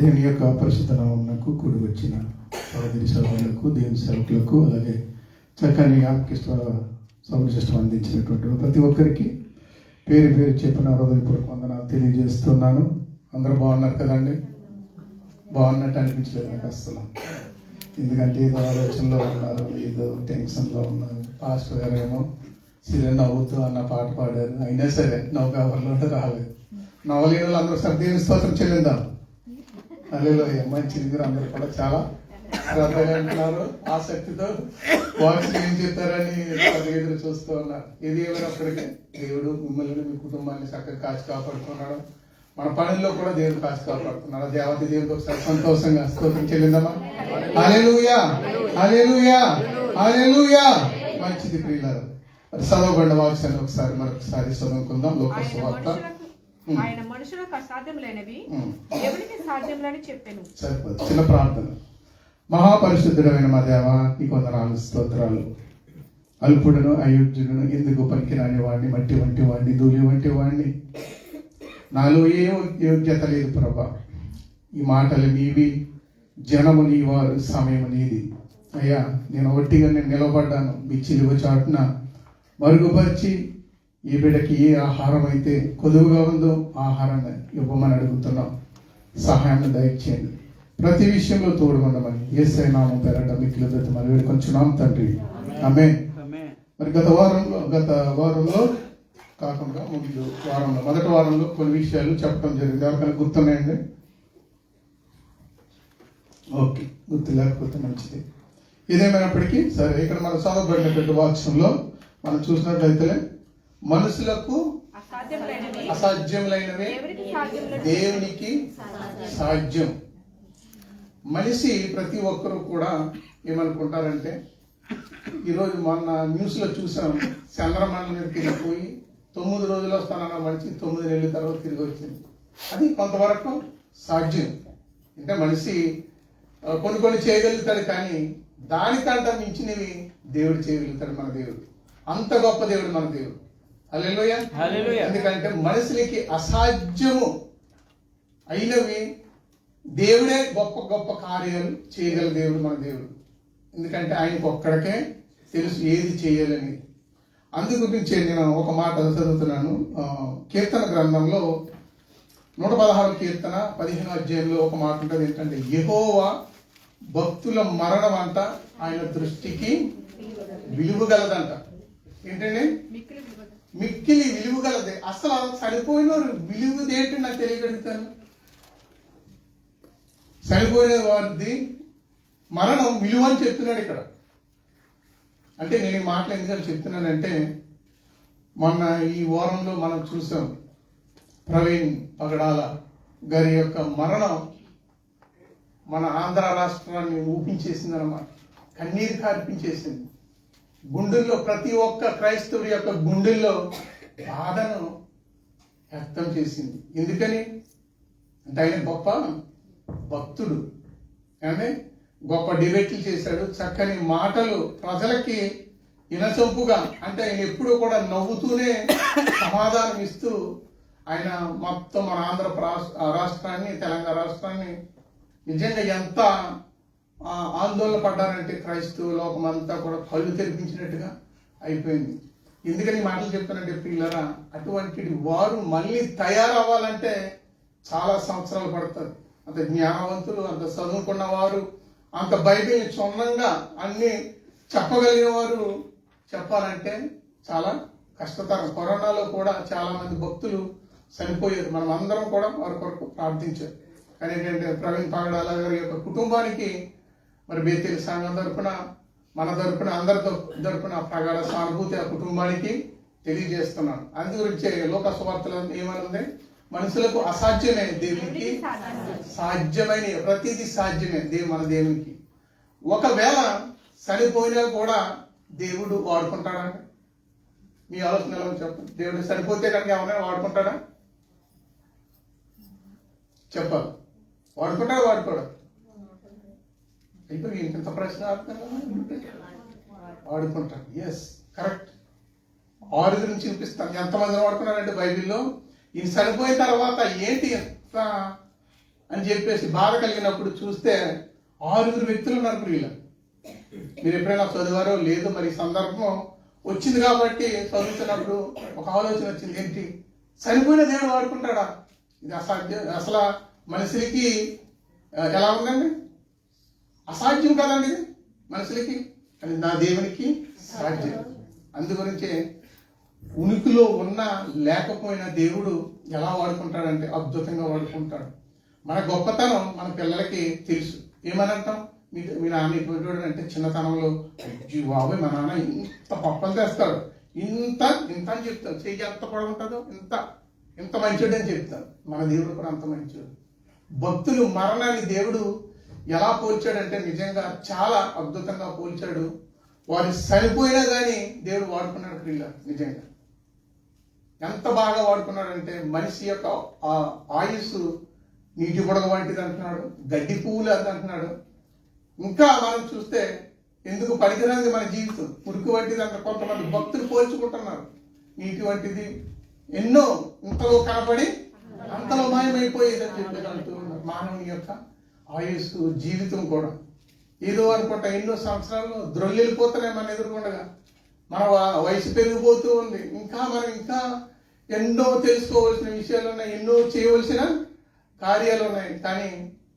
దేవుని యొక్క పరిశుద్ధ నామమునకు కూడి వచ్చిన సహోదరి సహోదరులకు, దేవుని సేవకులకు, అలాగే చక్కని ఆర్కెస్ట్రా సౌండ్ సిస్టమ్ అందించినటువంటి ప్రతి ఒక్కరికి పేరు పేరు చెప్పిన హృదయపూర్వక వందనాలు తెలియజేస్తున్నాను. అందరూ బాగున్నారు కదండి? బాగున్నట్టు అనిపించలేదు నాకు అసలు. ఎందుకంటే ఏదో ఆలోచనలో ఉన్నారు, ఏదో టెన్షన్లో ఉన్నారు. పాస్టర్ గారు ఏమో సిరి నవ్వుతూ అన్న పాట పాడారు. అయినా సరే నవ్వు ఎవరిలో రాలేదు. నవ్వలేని వాళ్ళు అందరూ సరే దేవుని స్తోత్రం చెల్లిందాం. అదేలో మంచిది. మీరు అందరూ కూడా చాలా శ్రద్ధగా అంటున్నారు, ఆసక్తితో వాక్స్ ఏం చెప్తారని ఎదురు చూస్తూ ఉన్నారు. ఇది ఏమైనప్పటికీ దేవుడు మిమ్మల్ని, మీ కుటుంబాన్ని చక్కగా కాచి కాపాడుతున్నాడు. మన పనుల్లో కూడా దేవుడు కాచి కాపాడుతున్నాడు. దేవత దేవుడికి ఒకసారి సంతోషంగా స్తోత్రం చెల్లిందమ్మా. హల్లెలూయా, హల్లెలూయా, హల్లెలూయా. మంచిది ప్రియులారా. చదవబడిన వాక్యాన్ని ఒకసారి మరొకసారి చదువుకుందాం. లోక సువార్త. ఆయన మనుషులకు అసాధ్యములైనవి దేవునికి సాధ్యములని చెప్పాను. సరిపోదు. చిన్న ప్రార్థన. మహాపరిశుద్ధుడమైన మా దేవ, ఈ వందనాలు, స్తోత్రాలు. అల్పుడును, అయోగ్యుడును, ఎందుకు పనికిరాని వాడిని, మట్టి వంటి వాడిని, ధూళి వంటి వాడిని, నాలో ఏ యోగ్యత లేదు ప్రభా. ఈ మాటలు నీవి, జనము నీ వారు, సమయము నీది. అయ్యా, నేను ఒట్టిగా నిలబడ్డాను. మీ చిలువ చాటున మరుగుపరిచి ఈ బిడ్డకి ఏ ఆహారం అయితే కొదువుగా ఉందో ఆహారాన్ని ఇవ్వమని అడుగుతున్నాం. సహాయాన్ని దయచేయండి. ప్రతి విషయంలో తోడుకొండమని యేసయ్య నామం పేరట మిక్కిలి బ్రతిమాలి వేడుకొంచున్నాం తండ్రి. ఆమేన్. మరి గత వారంలో కాకుండా ముందు వారంలో, మొదటి వారంలో కొన్ని విషయాలు చెప్పడం జరిగింది. ఎవరికైనా గుర్తున్నాయండి? ఓకే, గుర్తు లేకపోతే మంచిది. ఇదేమైనప్పటికీ సరే, ఇక్కడ మనం చదవబడినటువంటి వాక్యంలో మనం చూసినట్లయితే మనుషులకు అసాధ్యములైనవే దేవునికి సాధ్యం. మనిషి ప్రతి ఒక్కరూ కూడా ఏమనుకుంటారంటే, ఈరోజు మొన్న న్యూస్లో చూసాం, చంద్రమండలం మీదకి వెళ్ళిపోయి 9 రోజులు వస్తానన్న మనిషి 9 నెలల తర్వాత తిరిగి వచ్చింది. అది కొంతవరకు సాధ్యం. అంటే మనిషి కొన్ని చేయగలుగుతాడు, కానీ దానికంటే మించినవి దేవుడు చేయగలుగుతాడు. మన దేవుడు అంత గొప్ప దేవుడు మన దేవుడు. హల్లెలూయా, హల్లెలూయా. ఎందుకంటే మనుషులకి అసాధ్యము అయినవి దేవుడే గొప్ప గొప్ప కార్యాలు చేయగల దేవుడు మన దేవుడు. ఎందుకంటే ఆయనకు ఒక్కడికే తెలుసు ఏది చేయాలని. అందు గురించి నేను ఒక మాట చదువుతున్నాను. కీర్తన గ్రంథంలో 116 కీర్తన 15వ అధ్యాయంలో ఒక మాట ఉంటుంది. ఏంటంటే, యెహోవా భక్తుల మరణం అంట ఆయన దృష్టికి విలువగలదంట. ఏంటండి? మిక్కిలి విలువగలదే. అసలు చనిపోయిన విలువది ఏంటి నాకు తెలియగలుగుతాను. చనిపోయిన వారిది మరణం విలువ అని చెప్తున్నాడు ఇక్కడ. అంటే నేను ఈ మాటలు ఎందుకని చెప్తున్నానంటే, మొన్న ఈ వారంలో మనం చూసాం ప్రవీణ్ పగడాల గారి యొక్క మరణం మన ఆంధ్ర రాష్ట్రాన్ని ఊపించేసింది అన్నమాట. కన్నీరు కార్పించేసింది. గుండెల్లో, ప్రతి ఒక్క క్రైస్తవుడి యొక్క గుండెల్లో బాధను వ్యక్తం చేసింది. ఎందుకని అంటే ఆయన గొప్ప భక్తుడు, అంటే గొప్ప డిబేట్లు చేశాడు. చక్కని మాటలు ప్రజలకి ఇనసొంపుగా, అంటే ఆయన ఎప్పుడూ కూడా నవ్వుతూనే సమాధానం ఇస్తూ ఆయన మొత్తం మన ఆంధ్ర రాష్ట్రాన్ని, తెలంగాణ రాష్ట్రాన్ని నిజంగా ఎంత ఆందోళన పడ్డారంటే క్రైస్తవ లోకం అంతా కూడా కళ్ళు తెరిపించినట్టుగా అయిపోయింది. ఎందుకని మాటలు చెప్తానంటే పిల్లరా, అటువంటి వారు మళ్ళీ తయారవ్వాలంటే చాలా సంవత్సరాలు పడుతుంది. అంత జ్ఞానవంతులు, అంత చదువుకున్న వారు, అంత బైబిల్ని క్షుణ్ణంగా అన్ని చెప్పగలిగిన వారు చెప్పాలంటే చాలా కష్టతరం. కరోనాలో కూడా చాలా మంది భక్తులు చనిపోయారు. మనం అందరం కూడా వారి కొరకు ప్రార్థించారు. కానీ ఏంటంటే, ప్రవీణ్ పగడాల గారి యొక్క కుటుంబానికి మరి బేతేలు సంఘం తరపున, మన తరపున, అందరి తరపున ప్రగాఢ సానుభూతి ఆ కుటుంబానికి తెలియజేస్తున్నాను. అందు గురించే లోక సువార్తలో ఏమనుంది? మనుషులకు అసాధ్యమే దేవునికి సాధ్యమైన, ప్రతిదీ సాధ్యమే మన దేవునికి. ఒకవేళ చనిపోయినా కూడా దేవుడు వాడుకుంటాడంటే, మీ ఆలోచన ఎలా చెప్పండి. దేవుడు చనిపోతే కనుక ఎవరైనా వాడుకుంటాడా? చెప్పాలి. వాడుకుంటాడా? వాడుకోడా? ఇప్పుడు ఇంత ప్రశ్న వాడుకుంటాడు. Yes, correct. 6 గురించి చూపిస్తాను. ఎంతమందిని వాడుకున్నారంటే బైబిల్లో. ఈయన చనిపోయిన తర్వాత ఏంటి ఎంత అని చెప్పేసి బాధ కలిగినప్పుడు చూస్తే 6 వ్యక్తులు ఉన్నారు ప్రియుల. మీరు ఎప్పుడైనా చదివారో లేదో మరి ఈ సందర్భం వచ్చింది కాబట్టి చదువుతున్నప్పుడు ఒక ఆలోచన వచ్చింది, ఏంటి చనిపోయిన దేవుడు వాడుకుంటాడా? ఇది అసాధ్యం. అసలు మనుషులకి ఎలా ఉందండి? అసాధ్యం కదండి ఇది మనుషులకి, కానీ నా దేవునికి సాధ్యం. అందుగురించే ఉనికిలో ఉన్న లేకపోయిన దేవుడు ఎలా వాడుకుంటాడంటే అద్భుతంగా వాడుకుంటాడు. మన గొప్పతనం మన పిల్లలకి తెలుసు. ఏమని అంటాం? మీ నాన్న ఇటువంటి అంటే చిన్నతనంలో బాబోయ్ మా నాన్న ఇంత పప్పలు తెస్తాడు, ఇంత ఇంత అని చెప్తాడు. చెయ్యి ఎంత పొడవు ఉంటుందో ఇంత మంచోడు అని చెప్తాను. మన దేవుడు కూడా అంత మంచోడు. భక్తులు మరణాన్ని దేవుడు ఎలా పోల్చాడంటే నిజంగా చాలా అద్భుతంగా పోల్చాడు. వారు చనిపోయినా కానీ దేవుడు వాడుకున్నాడు ప్రియుల. నిజంగా ఎంత బాగా వాడుకున్నాడంటే మనిషి యొక్క ఆయుస్సు నీటి బుడగ వంటిది అంటున్నాడు, గడ్డి పువ్వులు అది అంటున్నాడు. ఇంకా మనం చూస్తే ఎందుకు పనికిరానిది మన జీవితం, మురికి వంటిది అంట. కొంతమంది భక్తులు పోల్చుకుంటున్నారు. నీటి వంటిది ఎన్నో ఇంతలో కనపడి అంతలో మాయమైపోయేది అని చెప్పి అంటూ ఉన్నారు. మానవుని యొక్క ఆయుస్సు జీవితం కూడా ఏదో అనుకుంటా ఎన్నో సంవత్సరాలు ద్రొల్లెళ్ళిపోతున్నాయి మన ఎదుర్కొండగా. మన వయసు పెరిగిపోతూ ఉంది. మనం ఇంకా ఎన్నో తెలుసుకోవాల్సిన విషయాలు ఉన్నాయి, ఎన్నో చేయవలసిన కార్యాలు ఉన్నాయి. కానీ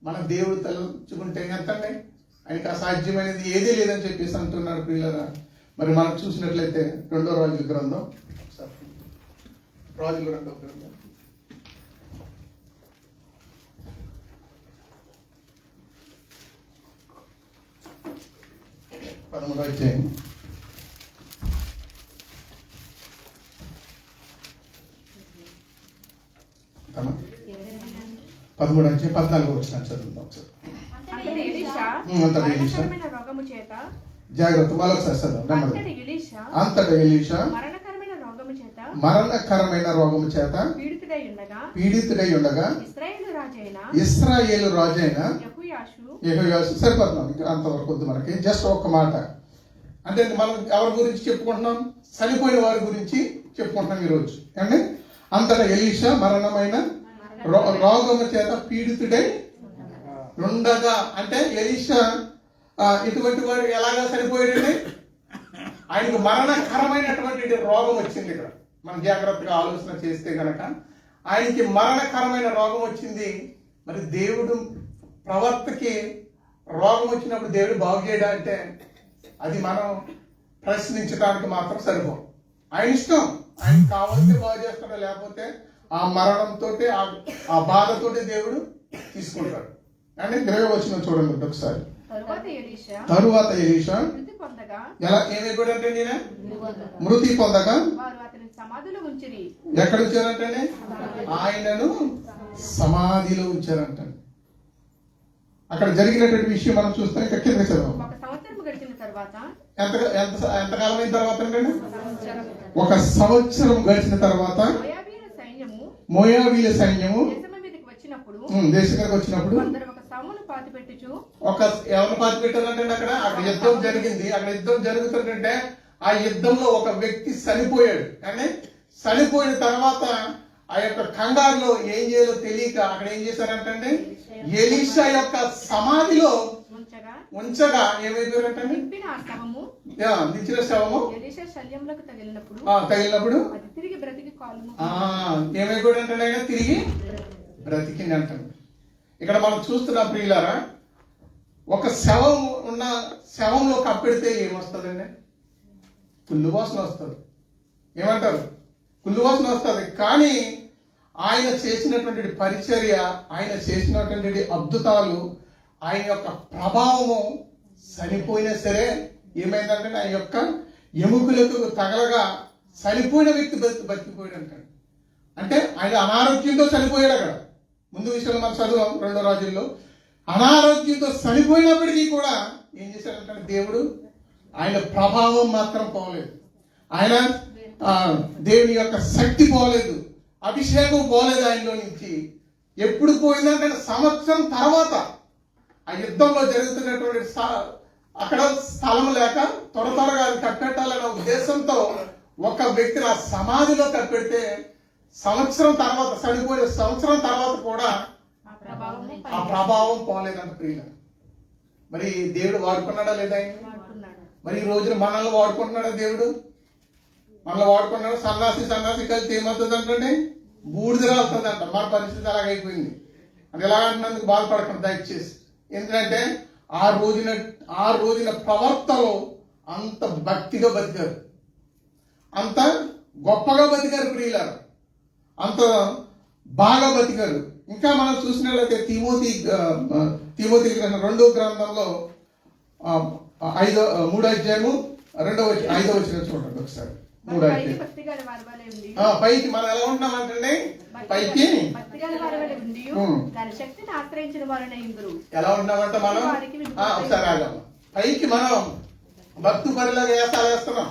మన దేవుడు తలుచుకుంటే ఎంతండి, ఆయనకి అసాధ్యమైనది ఏదీ లేదని చెప్పేసి అంటున్నారు పిల్లరా. మరి మనం చూసినట్లయితే 2వ రాజుల గ్రంథం, రాజుల 2వ గ్రంథం 13వ అధ్యాయం 13వ అధ్యాయం 14వ వచనం చదువుతాం ఒకసారి. అంతటి ఎలీషా మరణకరమైన రోగము చేత జాగ్రత్త మరొకసారి చదవండి. అంతటి ఎలీషా మరణకరమైన రోగము చేత పీడితుడై ఉండగా ఇశ్రాయేలు రాజైన యెహోయాషు సరిపోతున్నాం. అంతవరకు వద్దు మనకి. జస్ట్ ఒక్క మాట. అంటే మనం ఎవరి గురించి చెప్పుకుంటున్నాం? చనిపోయిన వారి గురించి చెప్పుకుంటున్నాం ఈరోజు. అంటే అంతటా ఎలీషా మరణమైన రోగము చేత పీడితుడై ఉండగా, అంటే ఎలీషా ఇటువంటి వాడు ఎలాగా చనిపోయాడండి? ఆయనకు మరణకరమైనటువంటి రోగం వచ్చింది. ఇక్కడ మనం జాగ్రత్తగా ఆలోచన చేస్తే గనక ఆయనకి మరణకరమైన రోగం వచ్చింది. మరి దేవుడు ప్రవర్తకి రోగం వచ్చినప్పుడు దేవుడు బాగు చేయడా అంటే అది మనం ప్రశ్నించడానికి మాత్రం సరిపోం. ఆయన ఇష్టం, ఆయన కావాలంటే బాగు చేస్తాడు, లేకపోతే ఆ మరణంతో ఆ బాధతోటి దేవుడు తీసుకుంటాడు. అంటే 20వ వచనం చూడండి ఒకసారి. తరువాత ఎలీషా ఎలా ఏమైపోయాడంటే నేను మృతి పొందగా ఎక్కడ ఉంచారంటే ఆయనను సమాధిలో ఉంచారంట. అక్కడ జరిగినటువంటి విషయం మనం చూస్తే ఇక్కడ కింద చదవం. ఎంతకాలం అయిన తర్వాత అంటే 1 సంవత్సరం గడిచిన తర్వాత మోయాబీల సైన్యము దేశంలోకి వచ్చినప్పుడు ఎవరు పాతి పెట్టారంటే అక్కడ యుద్ధం జరిగింది. అక్కడ యుద్ధం జరుగుతుంటే ఆ యుద్ధంలో ఒక వ్యక్తి చనిపోయాడు. కానీ చనిపోయిన తర్వాత ఆ యొక్క కంగారులో ఏం చేయాలో తెలియక అక్కడ ఏం చేశారంటే ఎలీషా యొక్క సమాధిలో ఉంచగా ఏమైపోయారంటే నిచ్చిన శవము తగిలినప్పుడు ఏమైపోయాడంటే ఆయన తిరిగి బ్రతికింది అంటాడు. ఇక్కడ మనం చూస్తున్నాం ప్రియులారా, ఒక శవం ఉన్న శవంలో కప్పెడితే ఏమొస్తుందండి? కుళ్ళు వాసన వస్తుంది. ఏమంటారు? కుళ్ళు వాసన వస్తుంది. కానీ ఆయన చేసినటువంటి పరిచర్య, ఆయన చేసినటువంటి అద్భుతాలు, ఆయన యొక్క ప్రభావము చనిపోయినా సరే ఏమైందంటే ఆయన యొక్క ఎముకలకు తగలగా చనిపోయిన వ్యక్తి బతికిపోయాడు అంటాడు. అంటే ఆయన అనారోగ్యంతో చనిపోయాడు. అక్కడ ముందు విషయంలో మనం చదువు 2వ రాజుల్లో అనారోగ్యంతో చనిపోయినప్పటికీ కూడా ఏం చేశాడంటే దేవుడు ఆయన ప్రభావం మాత్రం పోలేదు. ఆయన దేవుని యొక్క శక్తి పోలేదు, అభిషేకం పోలేదు ఆయనలో నుంచి. ఎప్పుడు పోయిందంటే సంవత్సరం తర్వాత ఆ యుద్ధంలో జరుగుతున్నటువంటి అక్కడ స్థలం లేక త్వరగా అది కప్పెట్టాలనే ఉద్దేశంతో ఒక వ్యక్తిని ఆ సమాధిలో కప్పెడితే సంవత్సరం తర్వాత చనిపోయిన సంవత్సరం తర్వాత కూడా ప్రభావము ఆ ప్రభావం పోలేదంట ప్రియుల. మరి దేవుడు వాడుకున్నాడా లేదా ఆయన? వాడుకున్నాడు. మరి ఈ రోజున మనల్ని వాడుకుంటున్నాడా దేవుడు? మనల్ని వాడుకున్నాడు. సన్నాసి కలిసి ఏమవుతుంది అంటే బూడిద రాలుతుందంట. మన పరిస్థితి అలాగైపోయింది. అది ఎలా అంటున్నందుకు బాధపడకండి దయచేసి. ఎందుకంటే ఆ రోజున ప్రవర్తనలో అంత భక్తిగా బతికారు, అంత గొప్పగా బతికారు ప్రియులారు, అంత బాగా బతికారు. ఇంకా మనం చూసినట్లయితే తిమోతి 2వ గ్రంథంలో 3వ అధ్యాయము 5వ వచనం చూడండి ఒకసారి. 3వ అధ్యాయం పైకి మనం ఎలా ఉంటున్నామంటే పైకి దాని శక్తిని ఆశ్రయించిన వారనే ఇందురు ఎలా ఉన్నామంటే మనం ఒకసారి ఆగాము. పైకి మనం భక్తు పరిలాగా వేసాలు వేస్తున్నాం,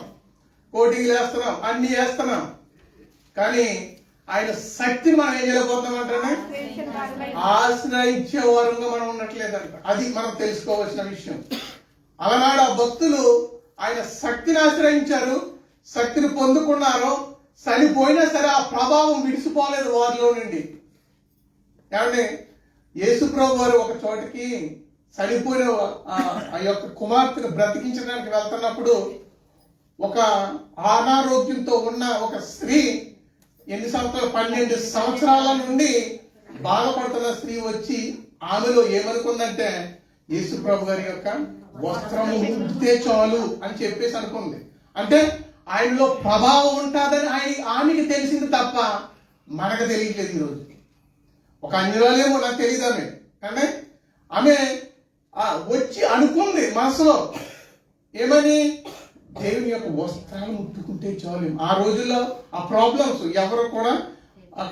కోటింగ్లు వేస్తున్నాం, అన్ని వేస్తున్నాం. కానీ ఆయన శక్తిని మనం ఏం చేయలేకపోతున్నామంటే ఆశ్రయించే వారంగా మనం ఉండట్లేదంట. అది మనం తెలుసుకోవాల్సిన విషయం. అలనాడు ఆ భక్తులు ఆయన శక్తిని ఆశ్రయించారు, శక్తిని పొందుకున్నారు. చనిపోయినా సరే ఆ ప్రభావం విడిసిపోలేదు వారిలో నుండి. ఏమంటే యేసుప్రభు వారు ఒక చోటికి చనిపోయిన ఆ యొక్క కుమార్తెను బ్రతికించడానికి వెళ్తున్నప్పుడు ఒక అనారోగ్యంతో ఉన్న ఒక స్త్రీ 12 సంవత్సరాల నుండి బాధపడుతున్న స్త్రీ వచ్చి ఆమెలో ఏమనుకుందంటే యేసుప్రభు గారి యొక్క వస్త్రము ముట్టితే చాలు అని చెప్పేసి అనుకుంది. అంటే ఆయనలో ప్రభావం ఉంటుందని ఆమెకి తెలిసింది తప్ప మనకు తెలియట్లేదు. ఈరోజు ఒక అన్యురాలేమో నాకు తెలియదు ఆమె, కానీ ఆమె వచ్చి అనుకుంది మనసులో ఏమని, దేవుని యొక్క వస్త్రాలు ముట్టుకుంటే చాలు. ఆ రోజుల్లో ఆ ప్రాబ్లమ్స్ ఎవరు కూడా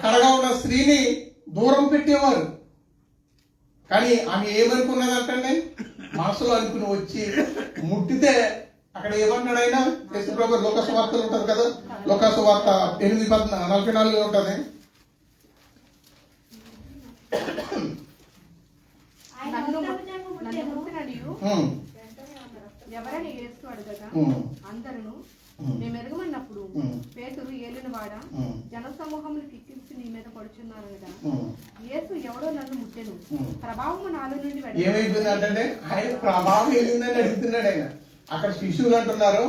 కడగా ఉన్న స్త్రీని దూరం పెట్టేవారు. కానీ ఆమె ఏమనుకున్నదంటే మనసులో అనుకుని వచ్చి ముట్టితే అక్కడ ఏమన్నాడు ఆయన? యేసుప్రభు లోకాసు వార్తలు ఉంటుంది కదా, లోకాసు వార్త 8:44 ఉంటుంది. ఎవరని యేసు అడగగా అందరూ మేము ఎరగమన్నప్పుడు పేతురు ఏలిన వాడ జన సమూహములు కిక్కించి నీ మీద పడుచున్నారు కదా. యేసు ఎవడో నన్ను ముట్టెను, ప్రభావం నాలో నుండి ఏమైపోయింది అంటే ఆయన ప్రభావం వెళ్ళిందని అడుగుతున్నాడు ఆయన. అక్కడ శిష్యులు అంటున్నారు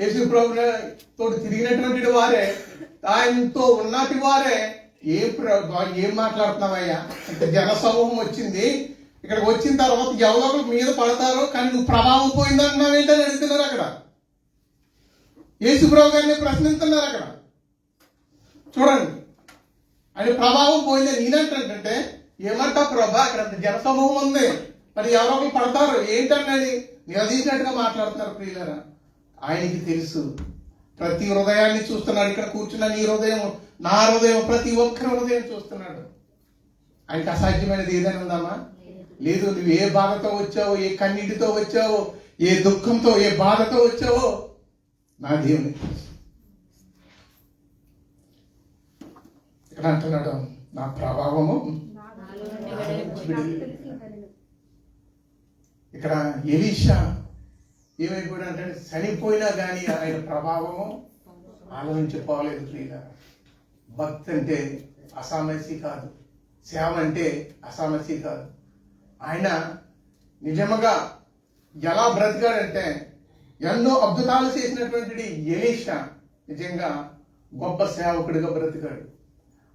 యేసు ప్రభు తోటి తిరిగినటువంటి వారే, ఆయనతో ఉన్నటి వారే ఏం మాట్లాడుతున్నావయ్యా, ఇంత జన సమూహం వచ్చింది, ఇక్కడికి వచ్చిన తర్వాత ఎవరో మీద పడతారో కానీ నువ్వు ప్రభావం పోయిందంటున్నావు ఏంటని అడుగుతున్నారు. అక్కడ యేసుప్రభు గారిని ప్రశ్నిస్తున్నారు. అక్కడ చూడండి, ఆయన ప్రభావం పోయిందని నేనంటే ఏమంటావు ప్రభా, అక్కడ జన సమూహం ఉంది, మరి ఎవరో ఒకరు పడతారు ఏంటన్నది నిలదీసినట్టుగా మాట్లాడుతున్నారు ప్రియులారా. ఆయనకి తెలుసు, ప్రతి హృదయాన్ని చూస్తున్నాడు. ఇక్కడ కూర్చున్న నీ హృదయం, నా హృదయం, ప్రతి ఒక్కరి హృదయం చూస్తున్నాడు. ఆయనకి అసాధ్యమైనది ఏదైనా ఉందామా? లేదు. నువ్వు ఏ బాధతో వచ్చావో, ఏ కన్నీటితో వచ్చావో, ఏ దుఃఖంతో, ఏ బాధతో వచ్చావో నా దేవుని ఇక్కడ అంటున్నాడు, నా ప్రభావము. ఇక్కడ ఎలీషా ఏమైపోయాడు అంటే చనిపోయినా కానీ ఆయన ప్రభావము ఆలోచించుకోలేదు. ప్రియుల భక్తి అంటే అసామస్య కాదు, సేవ అంటే అసామస్య కాదు. ఆయన నిజముగా ఎలా బ్రతికాడంటే ఎన్నో అద్భుతాలు చేసినటువంటి ఎలీషా నిజంగా గొప్ప సేవకుడిగా బ్రతికాడు.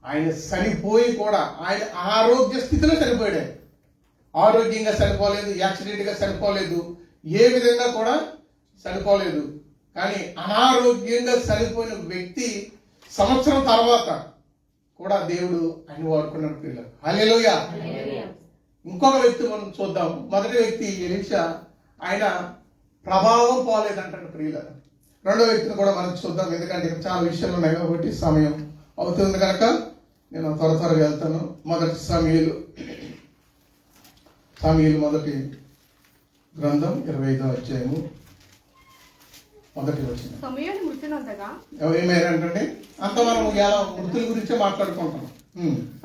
ఆయన చనిపోయి కూడా ఆయన ఆరోగ్య స్థితిలో చనిపోయాడు. ఆరోగ్యంగా చనిపోలేదు, యాక్సిడెంట్గా చనిపోలేదు, ఏ విధంగా కూడా చనిపోలేదు. కానీ అనారోగ్యంగా చనిపోయిన వ్యక్తి సంవత్సరం తర్వాత కూడా దేవుడు ఆయన వాడుకున్నాడు. పిల్లలు హల్లెలూయా. ఇంకొక వ్యక్తి మనం చూద్దాం. మొదటి వ్యక్తి ఎలీషా, ఆయన ప్రభావం పోలేదంటాడు ప్రియులను. రెండో వ్యక్తిని కూడా మనం చూద్దాం, ఎందుకంటే ఇక్కడ చాలా విషయాలు ఉన్నాయి కాబట్టి సమయం అవుతుంది కనుక నేను త్వరగా వెళ్తాను. మొదటి సమూయేలు మొదటి గ్రంథం 25వ అధ్యాయము మొదటి వచనం. సమూయేలు మృతునంతగా ఏమైందంటే అంత మనం ఎలా మృతుల గురించే మాట్లాడుకుంటాం.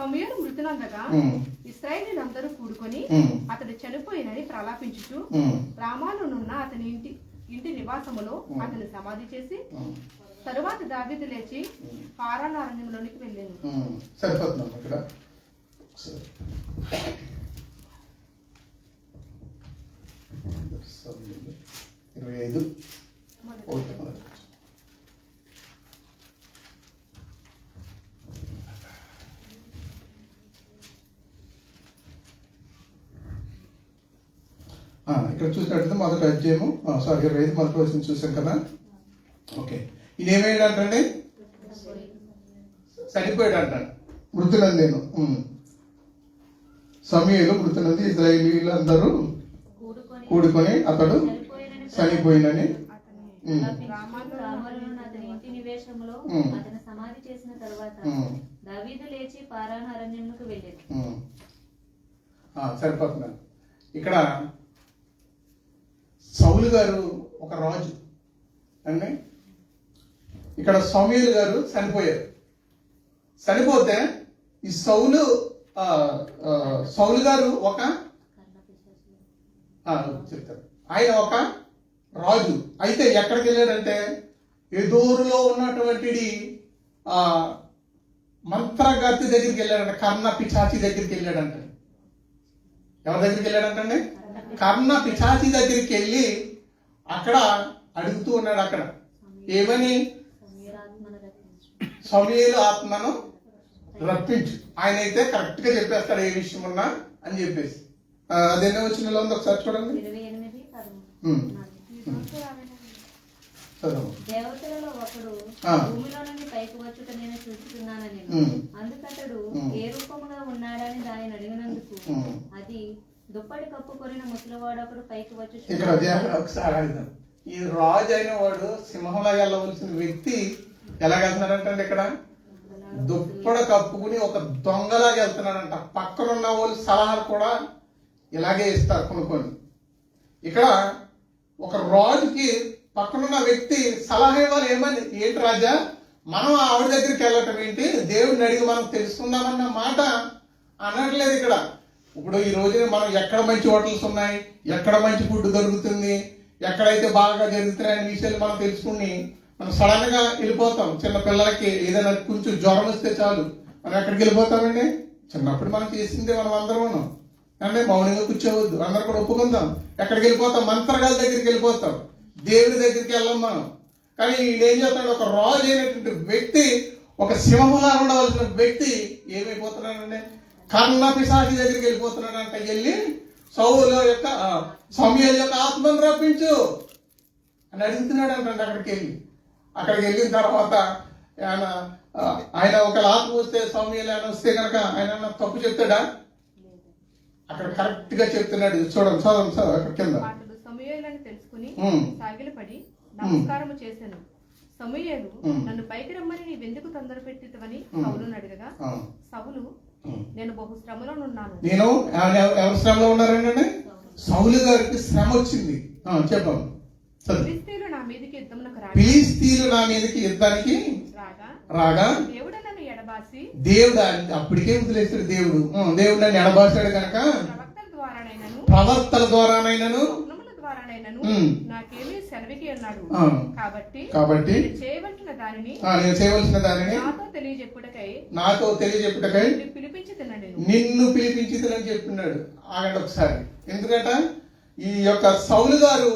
సమూయేలు మృతునంతగా ఇశ్రాయేలీయులందరూ కూడుకొని అతడు చనిపోయినని ప్రలాపించుచు రామాలోనున్న అతని ఇంటి నివాసములో అతని సమాధి చేసి తరువాత దావీదు లేచి పారాను అరణ్యంలోనికి వెళ్ళాను. సరిపోతున్నాం. ఇక్కడ సమూయేలు 25 ఒకటి మొదటి. ఇక్కడ చూసినట్లయితే మొదటి అధ్యాయము 25 మొదటి వచనం చూసాం కదా. ఓకే, ఇదేమేంటంటే చనిపోయాడు అంటాడు, మృతులంది నేను. సమూయేలు మృతులంది, ఇశ్రాయేలీయులు అందరూ కూడుకొని అతడు చనిపోయినని అతను సమాధి చేసిన తర్వాత దావీదు లేచి పారాను అరణ్యమునకు వెళ్ళాడు. సరిపోతున్నాను. ఇక్కడ సౌలు గారు ఒక రాజు అండి. ఇక్కడ సమూయేలు గారు చనిపోయారు. చనిపోతే ఈ సౌలు గారు ఒక చెప్తారు, ఆయన ఒక రాజు. అయితే ఎక్కడికి వెళ్ళాడంటే ఎదోరులో ఉన్నటువంటి మంత్రగతి దగ్గరికి వెళ్ళాడంట, కర్ణ పిచాచి దగ్గరికి వెళ్ళాడంట. ఎవరి దగ్గరికి వెళ్ళాడంటే కర్ణ పిచాచి దగ్గరికి వెళ్ళి అక్కడ అడుగుతూ ఉన్నాడు. అక్కడ ఏమని? సమూయేలు ఆత్మను రప్పించు. ఆయన అయితే కరెక్ట్ గా చెప్పేస్తాడు ఏ విషయం ఉన్నా అని చెప్పేసి. అదేనే వచ్చిన ఉంది, ఒకసారి చూడండి. దేవతలలో ఒకడు భూమిలో నుండి పైకి వచ్చుట నేను చూస్తున్నానని, అందుకతడు ఏ రూపముగా ఉన్నాడని దానిని అడిగినందుకు అది దుప్పటి కప్పుకొనిన ముసలివాడొకడు పైకి వచ్చి. ఇక్కడ ఒకసారి అడుగుతాం, ఈ రాజు అయిన వాడు సింహంలో వెళ్ళవలసిన వ్యక్తి ఎలాగెళ్తున్నాడంటే ఇక్కడ దుప్పడ కప్పుకుని ఒక దొంగలాగా వెళ్తున్నాడంట. పక్కనున్న వాళ్ళు సలహాలు కూడా ఇలాగే ఇస్తారు కొనుక్కొని. ఇక్కడ ఒక రాజుకి పక్కనున్న వ్యక్తి సలహా ఇవ్వాలి. ఏమని? ఏంటి రాజా, మనం ఆవిడ దగ్గరికి వెళ్ళటం ఏంటి, దేవుడిని అడిగి మనం తెలుసుకుందామన్న మాట అనట్లేదు ఇక్కడ. ఇప్పుడు ఈ రోజున మనం ఎక్కడ మంచి హోటల్స్ ఉన్నాయి, ఎక్కడ మంచి ఫుడ్ దొరుకుతుంది, ఎక్కడైతే బాగా జరుగుతున్నాయనే విషయాలు మనం తెలుసుకుని మనం సడన్ గా వెళ్ళిపోతాం. చిన్న పిల్లలకి ఏదైనా కొంచెం జ్వరం వస్తే చాలు మనం ఎక్కడికి వెళ్ళిపోతామండి. చిన్నప్పుడు మనం చేసిందే మనం అందరం అంటే మౌనంగా కూర్చోవద్దు, అందరు కూడా ఒప్పుకుందాం. ఎక్కడికి వెళ్ళిపోతాం? మంత్రగాల దగ్గరికి వెళ్ళిపోతాం, దేవుడి దగ్గరికి వెళ్ళాం మనం. కానీ ఏం చేస్తాడు, ఒక రాజు అయినటువంటి వ్యక్తి, ఒక సింహంలా ఉండవలసిన వ్యక్తి ఏమైపోతున్నాడంటే కర్ణ పిశాచి దగ్గరికి వెళ్ళిపోతున్నాడంట. వెళ్ళి సౌలు యొక్క సమూయేలు యొక్క ఆత్మను రప్పించు అని అడుగుతున్నాడు అంటే. అక్కడికి వెళ్ళిన తర్వాత ఆయన ఒకవేళ ఆత్మ వస్తే, సమూయేలు ఆయన వస్తే కనుక ఆయన తప్పు చెప్తాడా? అక్కడ కరెక్ట్ గా చెప్తున్నాడు. చూడండి అక్కడ కింద. సమూయేలు తెలుసుకుని సాగిలపడి నమస్కారము చేశాను. సమూయేలు నన్ను పైకి రమ్మని నీవెందుకు తొందర పెట్టివని సౌలును అడగగా, సౌలు నేను బహు శ్రమలో ఉన్నాను. నేను ఎవరి శ్రమలో ఉన్నారంటే సౌలు గారికి శ్రమ వచ్చింది. చెప్పాము. ఫిలిష్తీయులు నా మీదకి యుద్ధానికి రాగా దేవుడు నన్ను ఎడబాసి, దేవుడు అప్పటికే వదిలేస్తాడు. దేవుడు నన్ను ఎడబాసాడు కనుక ప్రవక్తల ద్వారానైనాను నాకేమీ సెలవికి అన్నాడు. కాబట్టి చేయవలసిన దానిని నాతో తెలియజెప్పుటకై నిన్ను పిలిపించి తినని చెప్తున్నాడు. ఆగండి ఒకసారి. ఎందుకంట ఈ యొక్క సౌలు గారు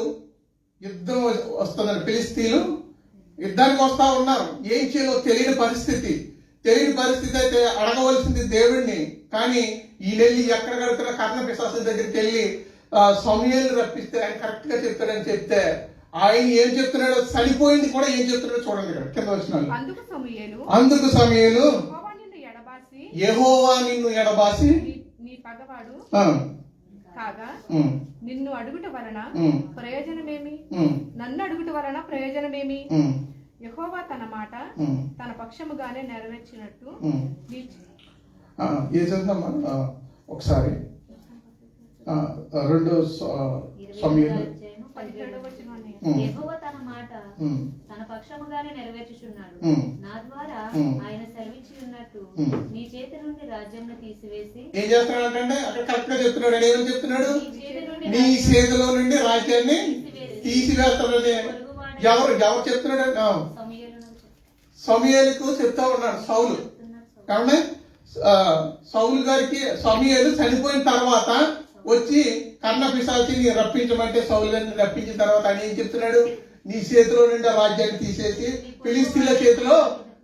యుద్ధం వస్తుందని, ఫిలిష్తీయులు యుద్ధానికి వస్తా ఉన్నారు. ఏం చేయాలో తెలియని పరిస్థితి అయితే అడగవలసింది దేవుడిని. కానీ ఈ నెల్లి ఎక్కడ కడుతున్న కర్ణ పిశాచుల దగ్గరికి వెళ్ళి సమూయేలు రప్పిస్తే ఆయన కరెక్ట్ గా చెప్తాడని చెప్తే ఆయన ఏం చెప్తున్నాడో, చనిపోయింది కూడా ఏం చెప్తున్నాడో చూడండి. ఇక్కడ కింద వచ్చినాడు. అందుకు సమూయేలు యెహోవా నిన్ను ఎడబాసి నీ పగవాడు కాగా నిన్ను అడుగుట వలన ప్రయోజనమేమి, నన్ను అడుగుట వలన ప్రయోజనమేమి? యెహోవా తన మాట తన పక్షముగానే నెరవేర్చినట్టు ఒకసారి 2 సమూయేలు యెహోవా తన మాట తన పక్షముగానే నెరవేర్చుచున్నాడు. నా ద్వారా ఆయన సెలవిచ్చి ఉన్నట్టు నీ చేతి నుండి రాజ్యంను తీసివేసి. ఏం చేస్తున్నాడంటే అక్కడ కరెక్ట్ గా చెప్తున్నాడు. ఏమని చెప్తున్నాడు? నీ చేతిలో నుండి రాజ్యాన్ని తీసివేస్తాడని. ఎవరు చెప్తున్నాడు? సమూయేలుకు చెప్తా ఉన్నాడు సౌలు. కాబట్టి సౌలు గారికి సమూయేలు చనిపోయిన తర్వాత వచ్చి కర్ణ పిశాచిని రప్పించమంటే సౌలు గారిని రప్పించిన తర్వాత ఆయన ఏం చెప్తున్నాడు? నీ చేతిలో నుండి ఆ రాజ్యాన్ని తీసేసి ఫిలిస్తీన్ల చేతిలో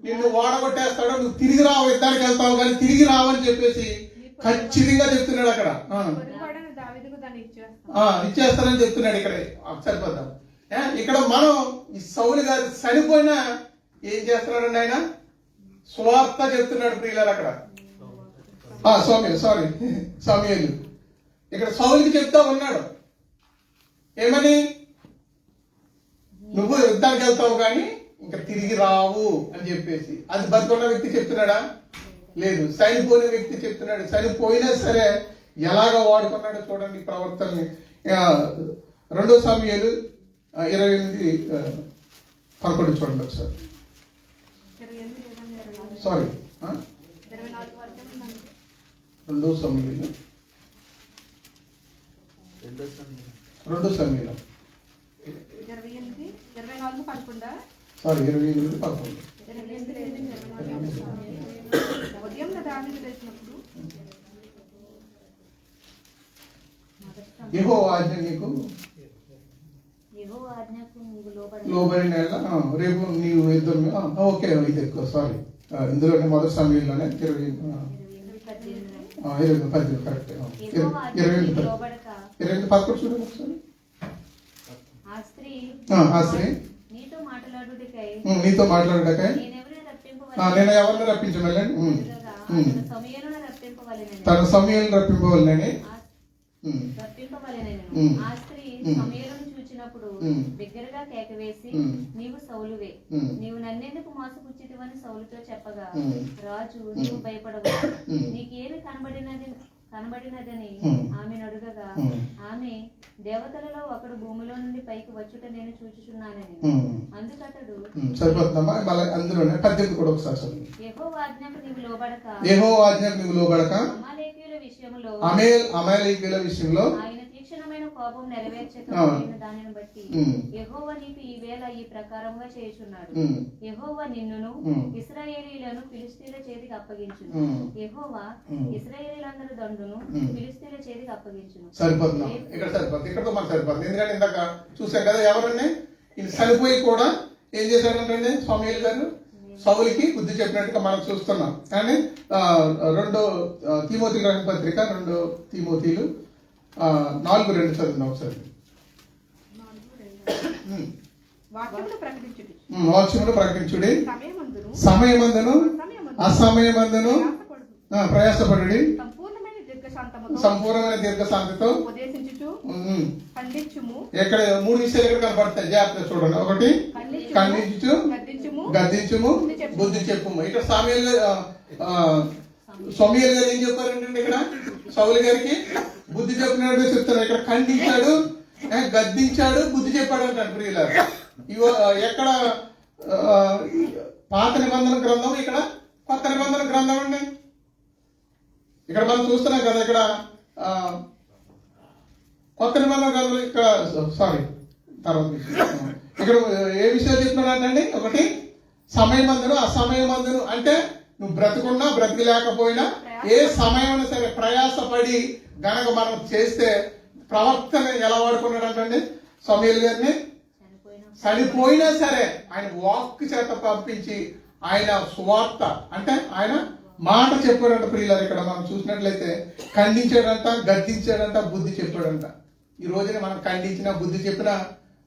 నిన్ను ఓడగొట్టేస్తాడు, నువ్వు తిరిగి రావు, యుద్ధానికి వెళ్తావు కానీ తిరిగి రావని చెప్పేసి ఖచ్చితంగా చెప్తున్నాడు అక్కడ. పొరుగువాడైన దావీదుకు దాన్ని ఇచ్చేస్తాను. ఇచ్చేస్తానని చెప్తున్నాడు ఇక్కడ. సరిపోతాం. ఇక్కడ మనం ఈ సౌలు గారు చనిపోయినా ఏం చేస్తున్నాడండి ఆయన? స్వార్థ చెప్తున్నాడు ప్రియులారు అక్కడ. సమూయేలు ఇక్కడ సౌలుకి చెప్తా ఉన్నాడు ఏమని? నువ్వు యుద్ధానికి వెళ్తావు కానీ ఇంకా తిరిగి రావు అని చెప్పేసి. అది బతుకున్న వ్యక్తి చెప్తున్నాడా? లేదు. చనిపోయిన వ్యక్తి చెప్తున్నాడు. చనిపోయినా సరే ఎలాగ వాడుకున్నాడో చూడండి ప్రవర్తనని. 2 సమూయేలు 28:11 చూడండి ఒకసారి. 2 సమూయేలు 28:11 ఉదయం దావీదు లేచినప్పుడు యెహోవా ఆజ్ఞ నీకు యెహోవా ఆజ్ఞకు నీవు లోబడిన రేపు నీవు ఇద్దరు ఓకే ఇది ఎక్కువ సారీ ఇందులోనే మొదటి సమయంలోనే 28:18 కరెక్ట్. 28:11 చూడండి ఒకసారి. ఆ స్త్రీ నీతో మాట్లాడుటకై నేను ఎవరిని రప్పించమని తన సమూయేలును రప్పింపవలెనని ఆ స్త్రీ సమూయేలును చూచినప్పుడు బిగ్గరగా కేక వేసి నీవు సౌలువే, నీవు నన్నెందుకు మోసపుచ్చితివని సౌలుతో చెప్పగా రాజు నీవు భయపడవు, నీకేమి కనబడినదని ఆమె అడుగగా ఆమె దేవతలలో ఒకడు భూమిలో నుండి పైకి వచ్చుట నేను చూచుచున్నానని. అందుకతడు సరిపోతుందమ్మా. అందులోనే 18 కూడా ఒకసారి చదువు. యెహోవా ఆజ్ఞకు నీవు లోబడక అమాలేకీయుల విషయంలో ఆయన తీక్షణమైన కోపం నెరవేర్చకపోయిన దానిని బట్టి యెహోవా నీకు ఈ వేళ ఈ ప్రకారంగా చేయుచున్నాడు. యెహోవా నిన్నును ఇశ్రాయేలీయులను ఫిలిష్తీయుల చేతికి అప్పగించును. యెహోవా ఇశ్రాయేలీయులందరి దండును ఫిలిష్తీయుల చేతికి అప్పగించును. సరిపోతుంది. ఇక్కడ సరిపోతుంది. ఇక్కడతో మనకు సరిపోతుంది. ఎందుకంటే ఇందాక చూసాం కదా ఎవరండి ఇది చనిపోయి కూడా ఏం చేశాడంటే సమూయేలు గారు సౌలుకి బుద్ధి చెప్పినట్టుగా మనం చూస్తున్నాం. కానీ 2 తిమోతి రాసిన పత్రిక 2 తిమోతిలు 4:2 చదువుదాం ఒకసారి. వాక్యమును ప్రకటించుడి, సమయమందును అసమయమందును ప్రయాసపడుడి, సంపూర్ణమైన దీర్ఘశాంతితో ఎక్కడ 3 విషయాలు ఎక్కడ కనపడతాయి జాగ్రత్తగా చూడండి. ఒకటి ఖండించు, గద్దించుము, బుద్ధి చెప్పుము. ఇక్కడ సమూయేలు గారు ఏం చెప్పారంటే ఇక్కడ సౌలు గారికి బుద్ధి చెప్పినట్టు చెప్తారు. ఇక్కడ ఖండించాడు, గద్దించాడు, బుద్ధి చెప్పాడు అంటాడు ప్రియులారు. ఎక్కడ పాత నిబంధన గ్రంథం, ఇక్కడ కొత్త నిబంధన గ్రంథం అండి. ఇక్కడ మనం చూస్తున్నాం కదా ఇక్కడ కొత్త నిబంధన గ్రంథం ఇక్కడ తర్వాత ఇక్కడ ఏ విషయాలు చెప్తున్నాడండి? ఒకటి సమయమందును అసమయమందును, అంటే నువ్వు బ్రతుకున్నా బ్రతికి లేకపోయినా ఏ సమయమైనా సరే ప్రయాసపడి గనక మనం చేస్తే ప్రవక్తని ఎలా వాడుకున్నాడు అంటే సమూయేలు గారిని చనిపోయినా సరే ఆయన వాక్ చేత పంపించి ఆయన సువార్త అంటే ఆయన మాట చెప్పాడంట ప్రియులారు. ఇక్కడ మనం చూసినట్లయితే ఖండించాడంట, గద్దించాడంట, బుద్ధి చెప్పాడంట. ఈ రోజున మనం ఖండించినా బుద్ధి చెప్పినా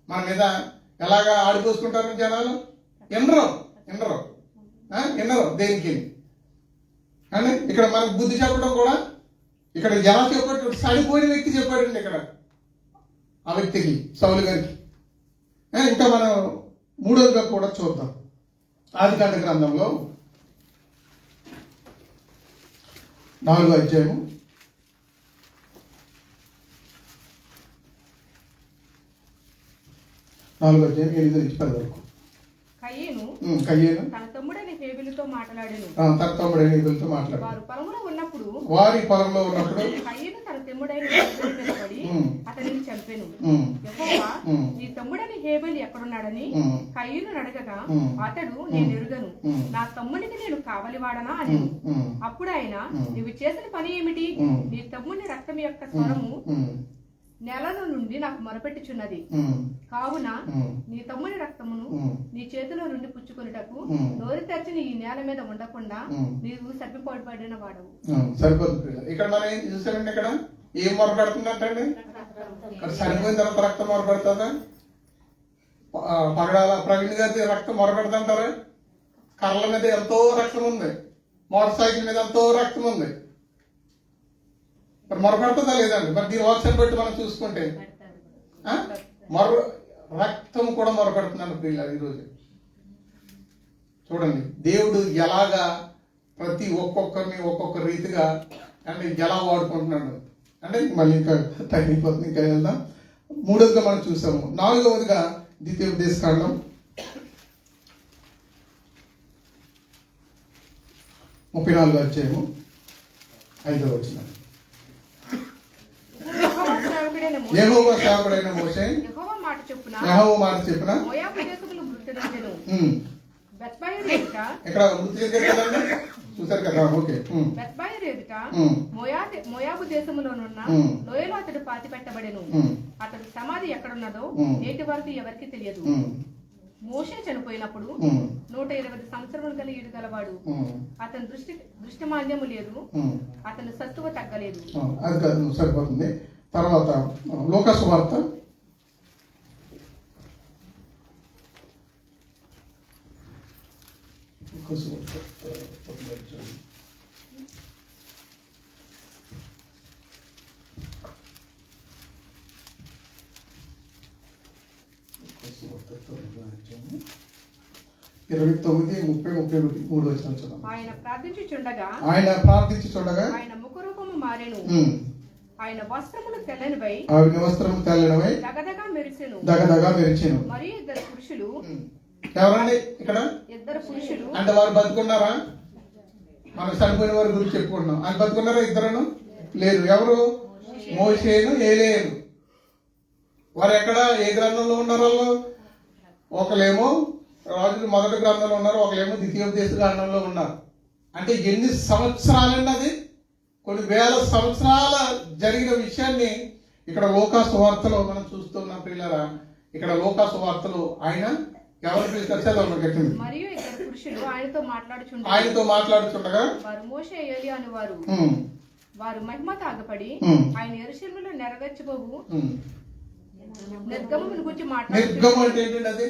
మన మీద ఎలాగా ఆడిపోసుకుంటారు జనాలు? వినరు దేనికి అని. ఇక్కడ మనకు బుద్ధి చెప్పడం కూడా ఇక్కడ ఎలా చెప్పాడు? చనిపోయిన వ్యక్తి చెప్పాడండి ఇక్కడ ఆ వ్యక్తికి, సౌలు గారికి. ఇంకా మనం 3వదిగా కూడా చూద్దాం. ఆదికాండ గ్రంథంలో 4వ అధ్యాయము 8-10 వరకు. కయీను తన తమ్ముడైన హేబెలుతో మాట్లాడాను. వారి పొలంలో ఉన్నప్పుడు కయీను తన తమ్ముడైన హేబెలు మీద పడి అతనిని చంపెను. ఉమ్, యెహోవా ఉమ్, నీ తమ్ముడని హేబెలు ఎక్కడున్నాడని ఉమ్, కయ్యూను అడగగా ఉమ్, అతడు నేను ఎరుగను, ఉమ్, నా తమ్మునికి నేను కావలివాడనా అని. ఉమ్, ఉమ్, అప్పుడు ఆయన ఉమ్. నువ్వు చేసిన పని ఏమిటి? ఉమ్. నీ తమ్ముని రక్తం యొక్క స్వరము ఉమ్, నేల నుండి నాకు మొరపెట్టుచున్నది. ఉమ్, కావున ఉమ్, నీ తమ్ముని రక్తమును ఉమ్, నీ చేతిలో నుండి పుచ్చుకొనుటకు ఉమ్. నోరు తెరిచిన ఈ నేల మీద ఉండకుండా ఉమ్. నీవు సర్పిపోబడిన వాడవు. సరిపోతుంది. ఇక్కడ మనం ఏం చూసామండి? ఇక్కడ ఏం మొరపెడుతుందంటండి? ఇక్కడ చనిపోయిన తర్వాత రక్తం మొరపెడుతుందా? పగడాల ప్రవీణ్ గారి రక్తం మొరపెడుతుంటారా? కర్రల మీద ఎంతో రక్తం ఉంది, మోటార్ సైకిల్ మీద ఎంతో రక్తం ఉంది. మరి మొరపెడుతుందా లేదండి? మరి దీని వర్షం బట్టి మనం చూసుకుంటే ఆ? రక్తం కూడా మొరపెడుతున్నాడు ప్రియులారా ఈరోజు. చూడండి దేవుడు ఎలాగా ప్రతి ఒక్కొక్కరిని ఒక్కొక్క రీతిగా అంటే ఎలా వాడుకుంటున్నాడు అంటే మళ్ళీ ఇంకా టైం అయిపోతుంది, ఇంకా వెళ్దాం. మూడవదిగా మనం చూసాము. నాలుగవదిగా ద్వితీయోపదేశకాండం 34వ అధ్యాయము 5వ వచనం. యెహోవా సేవకుడైన మోషే యెహోవా మాట చొప్పున మోయాబు దేశములో మృతి నొందెను. బెత్బయలు ఎదుట ఇక్కడ వృత్తి కదండి చూసారు కదా. ఓకే. బెత్బయలు ఎదుట మోయాబు దేశములోనున్న లోయలో అతడు పాతి పెట్టబడెను. అతడు సమాధి ఎక్కడున్నదో నేటి వరకు ఎవరికి తెలియదు. మోషే చనిపోయినప్పుడు 120 సంవత్సరములు గల ఈడు గలవాడు. అతని దృష్టి మాంద్యము లేదు, అతని సత్తువ తగ్గలేదు. అది కాదు, సరిపోతుంది. తర్వాత లోకాసు వార్త 29:30-31 వచనాలు చదవండి. ఆయన ప్రార్థించుచుండగా ఆయన ముఖరూపము మారెను. ఆయన వస్త్రములు తెల్లనివై దగదగా మెరిచెను. మరియు ఇద్దరు పురుషులు ఎవరండి ఇక్కడ? ఇద్దరు పురుషులు అంటే వారు బతుకున్నారా? మనం చనిపోయిన వారి గురించి చెప్పుకుంటున్నాం. ఆయన బతుకున్నారా? ఇద్దరును లేరు. ఎవరు? మోషేను, ఏలీయాను. వారు ఎక్కడ ఏ గ్రంథంలో ఉన్నారు? వాళ్ళు ఒకలేమో రాజులు మొదటి గ్రంథంలో ఉన్నారు, ఒకలేమో ద్వితీయోపదేశ గ్రంథంలో ఉన్నారు. అంటే ఎన్ని సంవత్సరాలండి అది? కొన్ని వేల సంవత్సరాల జరిగిన విషయాన్ని ఇక్కడ లోకాసు వార్తలో మనం చూస్తున్నాం ప్రియులారా. ఇక్కడ లోకాసు వార్తలో ఆయన ఎవరు పిలుచుకొచ్చారు? మరియు ఇద్దరు పురుషులు ఆయనతో మాట్లాడుచుండగా వారు మోషే ఏలియా అని వారు మహిమ తాగపడి ఆయన యెరూషలేములో నెరవేర్చబోవు నిర్గమమును గురించి నిర్గమం అంటే ఏంటండి? అది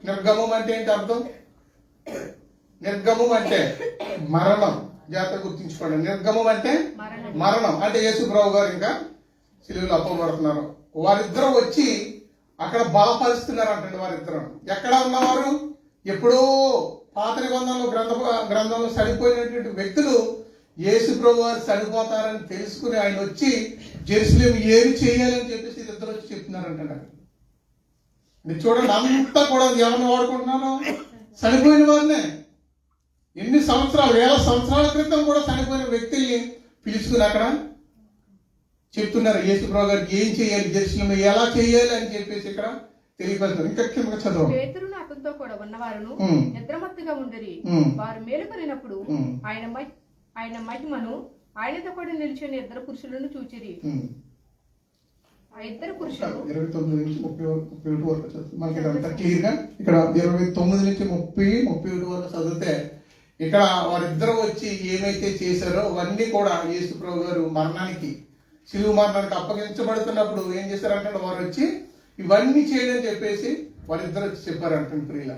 నిర్గమం అంటే ఏంటి అర్థం? నిర్గమం అంటే మరణం. జాగ్రత్త గుర్తించుకోండి. నిర్గమం అంటే మరణం. అంటే యేసు ప్రభు గారు ఇంకా సిలువలో అప్పబడుతున్నారు. వారిద్దరూ వచ్చి అక్కడ బలపరుస్తున్నారు అంటండి. వారిద్దరు ఎక్కడ ఉన్నవారు? ఎప్పుడో పాత నిబంధనలు గ్రంథంలో చనిపోయినటువంటి వ్యక్తులు యేసు ప్రభు వారు చనిపోతారని తెలుసుకుని ఆయన వచ్చి జెరూసలేం ఏమి చేయాలని చెప్పేసి ఇద్దరు వచ్చి చెప్తున్నారంట. మీరు చూడండి, అంతా కూడా ఎవరిని వాడుకుంటున్నాను? చనిపోయిన వారినే. ఎన్ని సంవత్సరాలు, వేల సంవత్సరాల క్రితం కూడా చనిపోయిన వ్యక్తుల్ని పిలుచుకుని అక్కడ చెప్తున్నారు యేసు ప్రభు గారికి ఏం చేయాలి, జెరూసలేంలో ఎలా చేయాలి అని చెప్పేసి ఇక్కడ తెలియపరుస్తున్నారు. ఇంకా కింద చదవండి. పేతురును అతనితో కూడా ఉన్నవారును నిద్రమత్తుగా ఉండిరి. వారు మేలుకొనినప్పుడు ఆయన మహిమను ఆయనతో కూడా నిలిచిన ఇద్దరు పురుషులను చూచిరి. ఆ ఇద్దరు పురుషులు 29-31 వరకు చదువు. మనకి ఇదంతా క్లియర్ గా ఇక్కడ 29-30-31 వరకు చదివితే ఇక్కడ వారిద్దరు వచ్చి ఏమైతే చేశారో అవన్నీ కూడా యేసు ప్రభు గారు మరణానికి, శిలువ మరణానికి అప్పగించబడుతున్నప్పుడు ఏం చేశారంటే వారు వచ్చి ఇవన్నీ చేయని చెప్పేసి వారిద్దరు వచ్చి చెప్పారంటే ప్రియుల.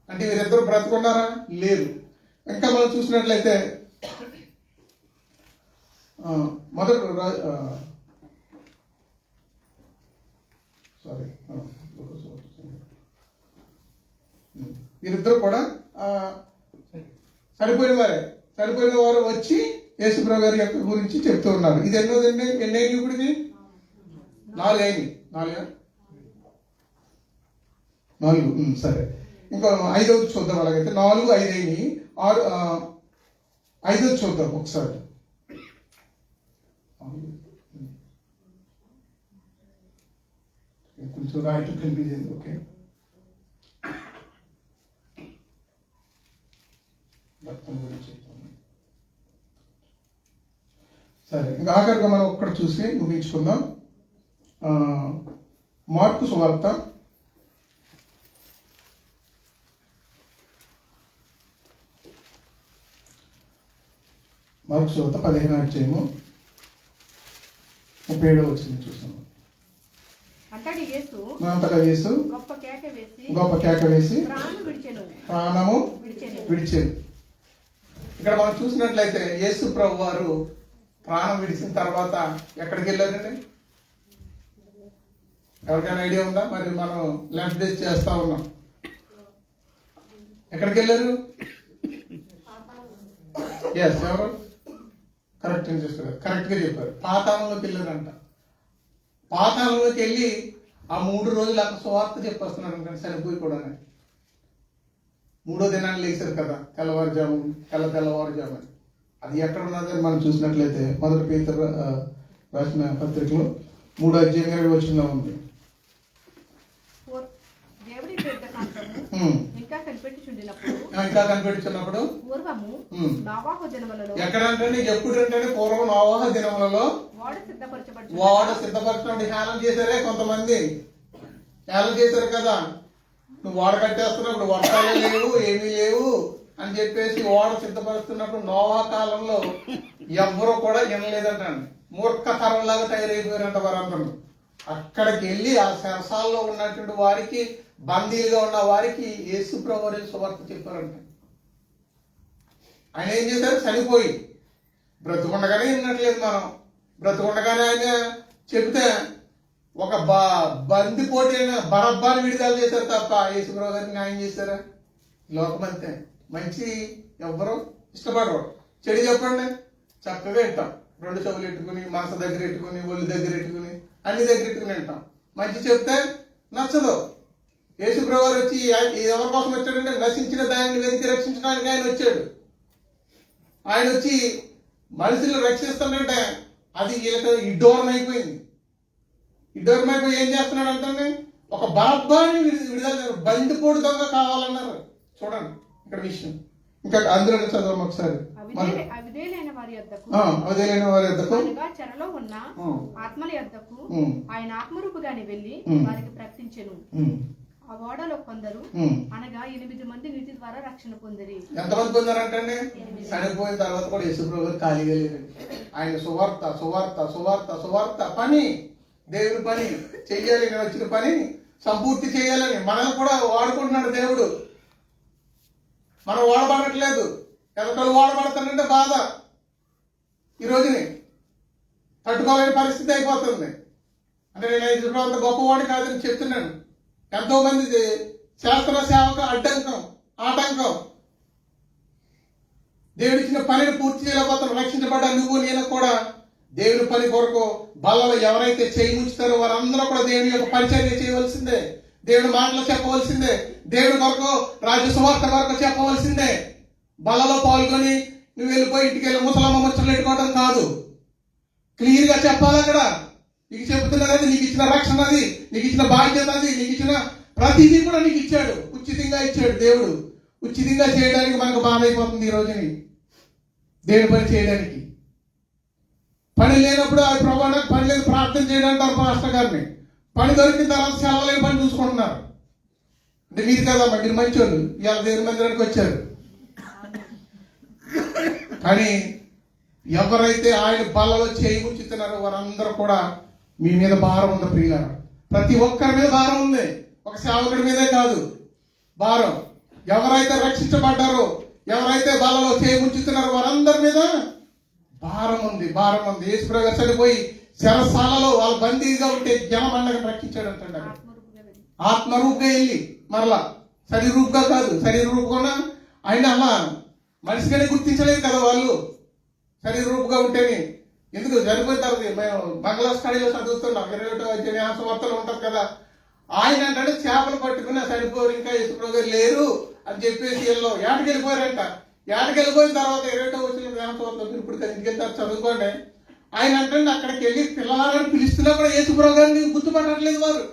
అంటే వీరిద్దరు బ్రతుకున్నారా? లేరు. ఇంకా మనం చూసినట్లయితే మొదటి వీరిద్దరు కూడా చనిపోయిన వారు వచ్చి యేసుప్రభు గారి యొక్క గురించి చెప్తూ ఉన్నారు. ఇది ఎన్నోదండి? ఎన్నైనా ఇప్పుడుది 4 అయినాయి. 4 సరే. ఇంకా 5వది చూద్దాం. అలాగైతే 4, 5 అయినాయి. 5వది చూద్దాం ఒకసారి. కొంచెం రాయటం కనిపించింది. ఓకే, రక్తం గురించి చెప్తాను. సరే, ఇంకా ఆఖరిగా మనం ఒక్కడ చూసి ముగించుకుందాం. మార్కు సువార్త 15వ అధ్యాయము 37వ వచనం చూస్తాము. అంతటా యేసు గొప్ప కేక వేసి ప్రాణము విడిచెను. ఇక్కడ మనం చూసినట్లయితే యేసు ప్రభు వారు ప్రాణం విడిచిన తర్వాత ఎక్కడికి వెళ్ళారండి? ఎవరికైనా ఐడియా ఉందా? మరి మనం లెఫ్ట్ డేస్ చేస్తా ఉన్నాం. ఎక్కడికి వెళ్ళారు? ఎస్, ఎవరు కరెక్ట్ అని చేస్తారు, కరెక్ట్గా చెప్పారు. పాతాళంలోకి వెళ్ళారంట. పాతాళంలోకి వెళ్ళి ఆ 3 రోజులు అక్కడ సువార్త చెప్పేస్తున్నారు అనుకోండి, చనిపోయి కూడా. 3వ దినాన్ని లేచారు కదా, తెల్లవారుజాము. అది ఎక్కడ ఉన్నదని మనం చూసినట్లయితే 1 పేతురు రాసిన పత్రికలో 3వ అధ్యాయం 20వ వచనంలో ఉంది. ఇంకా కనిపెట్టుచున్నప్పుడు ఎక్కడంటే ఎప్పుడు అంటే పూర్వం నోవాహు దినములలో వాడు సిద్ధపరచడం. హేళన చేశారే కొంతమంది, హేళన చేశారు కదా, నువ్వు వాడ కట్టేస్తున్నప్పుడు వర్షాలు లేవు, ఏమీ లేవు అని చెప్పేసి వాడు సిద్ధపరుస్తున్నప్పుడు నోవా కాలంలో ఎవ్వరూ కూడా వినలేదంటండి. మూర్ఖతరంలాగా తయారైపోయారంట వారందరూ. అక్కడికి వెళ్ళి ఆ శరసాల్లో ఉన్నటువంటి వారికి, బందీలుగా ఉన్న వారికి యేసు ప్రభువు సువార్త చెప్పారంట. ఆయన ఏం చేశారు? చనిపోయి బ్రతుకుండగానే వినట్లేదు. మనం బ్రతుకుండగానే ఆయన చెబితే ఒక బందిపోటీ అయిన బరబ్బాని విడుదల చేశారు తప్ప యేసు ప్రభు గారిని న్యాయం చేశారా? లోకమంతే, మంచి ఎవ్వరూ ఇష్టపడరు. చెడు చెప్పండి చక్కగా వింటాం. 2 చెవులు పెట్టుకుని, మనసు దగ్గర పెట్టుకుని, ఒళ్ళు దగ్గర పెట్టుకుని, అన్ని దగ్గర పెట్టుకుని వింటాం. మంచి చెప్తే నచ్చదు. యేసు ప్రభు వారు వచ్చి ఎవరి కోసం వచ్చాడంటే నశించిన దానిని వెతికి రక్షించడానికి ఆయన వచ్చాడు. ఆయన వచ్చి మనుషులు రక్షిస్తాడంటే అది వీళ్ళకి ఇడ్డోరం అయిపోయింది. ఏం చేస్తున్నాడు అంటే ఒక బరబ్బాని విడుదల, బందిపోటు దొంగ కావాలన్నారు. చూడండి ఇక్కడ విషయం. ఇంకా అందులో చదవం ఒకసారి. అవిధేయులైన వారి యొద్దకు చెరలో ఉన్న ఆత్మల యొద్దకు ఆయన ఆత్మరూపుగాని వెళ్ళి వారికి ప్రకటించెను. ఆ ఓడలో కొందరు అనగా 8 మంది నీటి ద్వారా రక్షణ పొందిరి. ఎంతమంది పొందారంటే చనిపోయిన తర్వాత కూడా యేసుప్రభు గారు ఖాళీగా లేరండి. ఆయన సువార్త పని, దేవుని పని చెయ్యాలి. నేను వచ్చిన పని సంపూర్తి చేయాలని మనల్ని కూడా వాడుకుంటున్నాడు దేవుడు. మనం వాడబడట్లేదు. ఎదటోళ్ళు వాడబడతానంటే బాధ. ఈ రోజుని తట్టుకోలేని పరిస్థితి అయిపోతుంది. అంటే నేను యేసుప్రభు అంత గొప్పవాడు కాదని చెప్తున్నాను. ఎంతో మంది శాస్త్ర సేవకు ఆటంకం. దేవుడు ఇచ్చిన పనిని పూర్తి చేయలేకపోతాం. రక్షించబడ్డ నువ్వు నేను కూడా దేవుని పని కొరకు బల్లలో ఎవరైతే చేయి ఉంచుతారో వారందరూ కూడా దేవుని యొక్క పరిచర్య చేయవలసిందే. దేవుని మాటలు చెప్పవలసిందే. దేవుని కొరకు రాజ్య సువార్త కొరకు చెప్పవలసిందే. బల్లలో పాల్గొని నువ్వు వెళ్ళిపోయి ఇంటికి వెళ్ళి ముసలమ్మ ముచ్చట్లు పెట్టుకోవడం కాదు. క్లియర్ గా చెప్పాలి. అక్కడ నీకు చెబుతున్నది, నీకు ఇచ్చిన రక్షణ అది, నీకు ఇచ్చిన బాధ్యత అది, నీకు ఇచ్చిన ప్రతిదీ కూడా నీకు ఇచ్చాడు. ఉచితంగా ఇచ్చాడు దేవుడు. ఉచితంగా చేయడానికి మనకు బాధ అయిపోతుంది ఈ రోజుని. దేవుని పని చేయడానికి పని లేనప్పుడు అది ప్రభావ పని లేదు ప్రార్థన చేయడానికి పాస్టర్ గారిని, పని దొరికిన తర్వాత సెలవులేని పని చూసుకుంటున్నారు. అంటే మీరు కదమ్మా, మీరు మంచోళ్ళు, ఇవాళ దేవుని మందిరానికి వచ్చారు. కానీ ఎవరైతే ఆయన బలలో చేయి ఉంచుతున్నారో వారందరూ కూడా మీ మీద భారం ఉంది ప్రియులారా. ప్రతి ఒక్కరి మీద భారం ఉంది. ఒక సేవకుడి మీదే కాదు భారం. ఎవరైతే రక్షించబడ్డారో, ఎవరైతే బలలో చేయి ఉంచుతున్నారో వారందరి మీద భారం ఉంది. యేసుప్రభు గారు చనిపోయి చెరసాలలో వాళ్ళ బందీగా ఉంటే జనమండగా రక్షించాడు అంటాడు. ఆత్మరూపుగా వెళ్ళి మరలా శరీరూపుగా కాదు. శరీరూపుగా ఆయన అలా మనిషిగానే గుర్తించలేదు కదా వాళ్ళు. శరీరూపుగా ఉంటేనే. ఎందుకు చనిపోయిన తర్వాత మేము బంగ్లా స్టడీలో చదువుతున్నాం. 21వ అధ్యాయం సువార్తలో ఉంటుంది కదా. ఆయన అంటే చేపలు పట్టుకుని చనిపోరు, ఇంకా యేసుప్రభు గారు లేరు అని చెప్పేసి వీళ్ళు ఏటకెళ్ళిపోయారంట. ఏటకెళ్ళిపోయిన తర్వాత 21వ వచనం సువార్తలో ఇప్పుడు ఇంటికి వెళ్తారు చదువుకోండి. ఆయన అంటే అక్కడికి వెళ్ళి పిల్లలని పిలుస్తున్నా కూడా యేసుప్రభు గారిని గుర్తుపట్టట్లేదు వారు.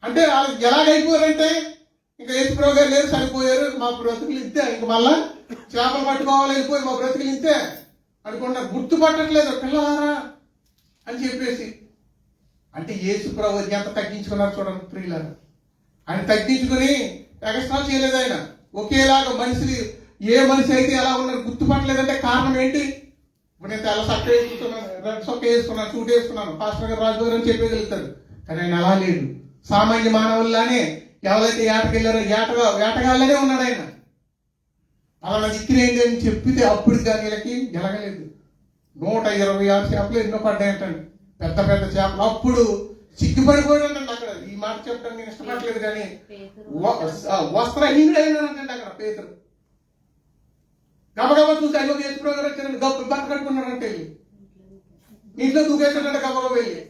అంటే వాళ్ళకి ఎలాగైపోయారంటే ఇంకా యేసుప్రభు గారు లేరు, చనిపోయారు, మా బ్రతుకులు ఇంతే, ఇంక మళ్ళా చేపలు పట్టుకోవాలి, వెళ్ళిపోయి మా బ్రతుకులు ఇంతే అనుకున్నారు. గుర్తుపట్టట్లేదు పిల్లలారా అని చెప్పేసి. అంటే యేసుప్రభు ఎంత తగ్గించుకున్నారు చూడండి ప్రియులారా. ఆయన తగ్గించుకుని ఎక్స్ట్రా చేయలేదు. ఆయన ఒకేలాగా మనిషి, ఏ మనిషి అయితే ఎలా ఉన్నారు గుర్తుపట్టలేదంటే కారణం ఏంటి? ఇప్పుడు నేను తెల్ల సొక్క వేసుకుంటున్నాను, రెడ్ సొక్క వేసుకున్నాను, సూట్ వేసుకున్నాను, పాస్టర్ గారు రాజు అని చెప్పగలుగుతాడు. కానీ ఆయన అలా లేదు. సామాన్య మానవుల్లానే ఎవరైతే ఏటకెళ్ళారో వేటగాళ్ళనే ఉన్నాడు ఆయన. అలా దిక్కినేంటి అని చెప్పితే అప్పుడు దాని వీళ్ళకి ఎలగలేదు. 126 చేపలు ఎన్నో పడ్డాయంటండి, పెద్ద పెద్ద చేపలు. అప్పుడు సిగ్గుపడిపోయాడండి అక్కడ. ఈ మాట చెప్పడానికి నేను ఇష్టపడలేదు, కానీ వస్త్రహీనుడైనాడంటండి అక్కడ పేతురు. గబగబా చూసి అయ్యో యేసుప్రభు గారు వచ్చారండి, గబ్బు బట్ట కట్టుకున్నాడంటే వెళ్ళి ఇంట్లో దూకేస్తాడంటే గబగబా వెళ్ళి.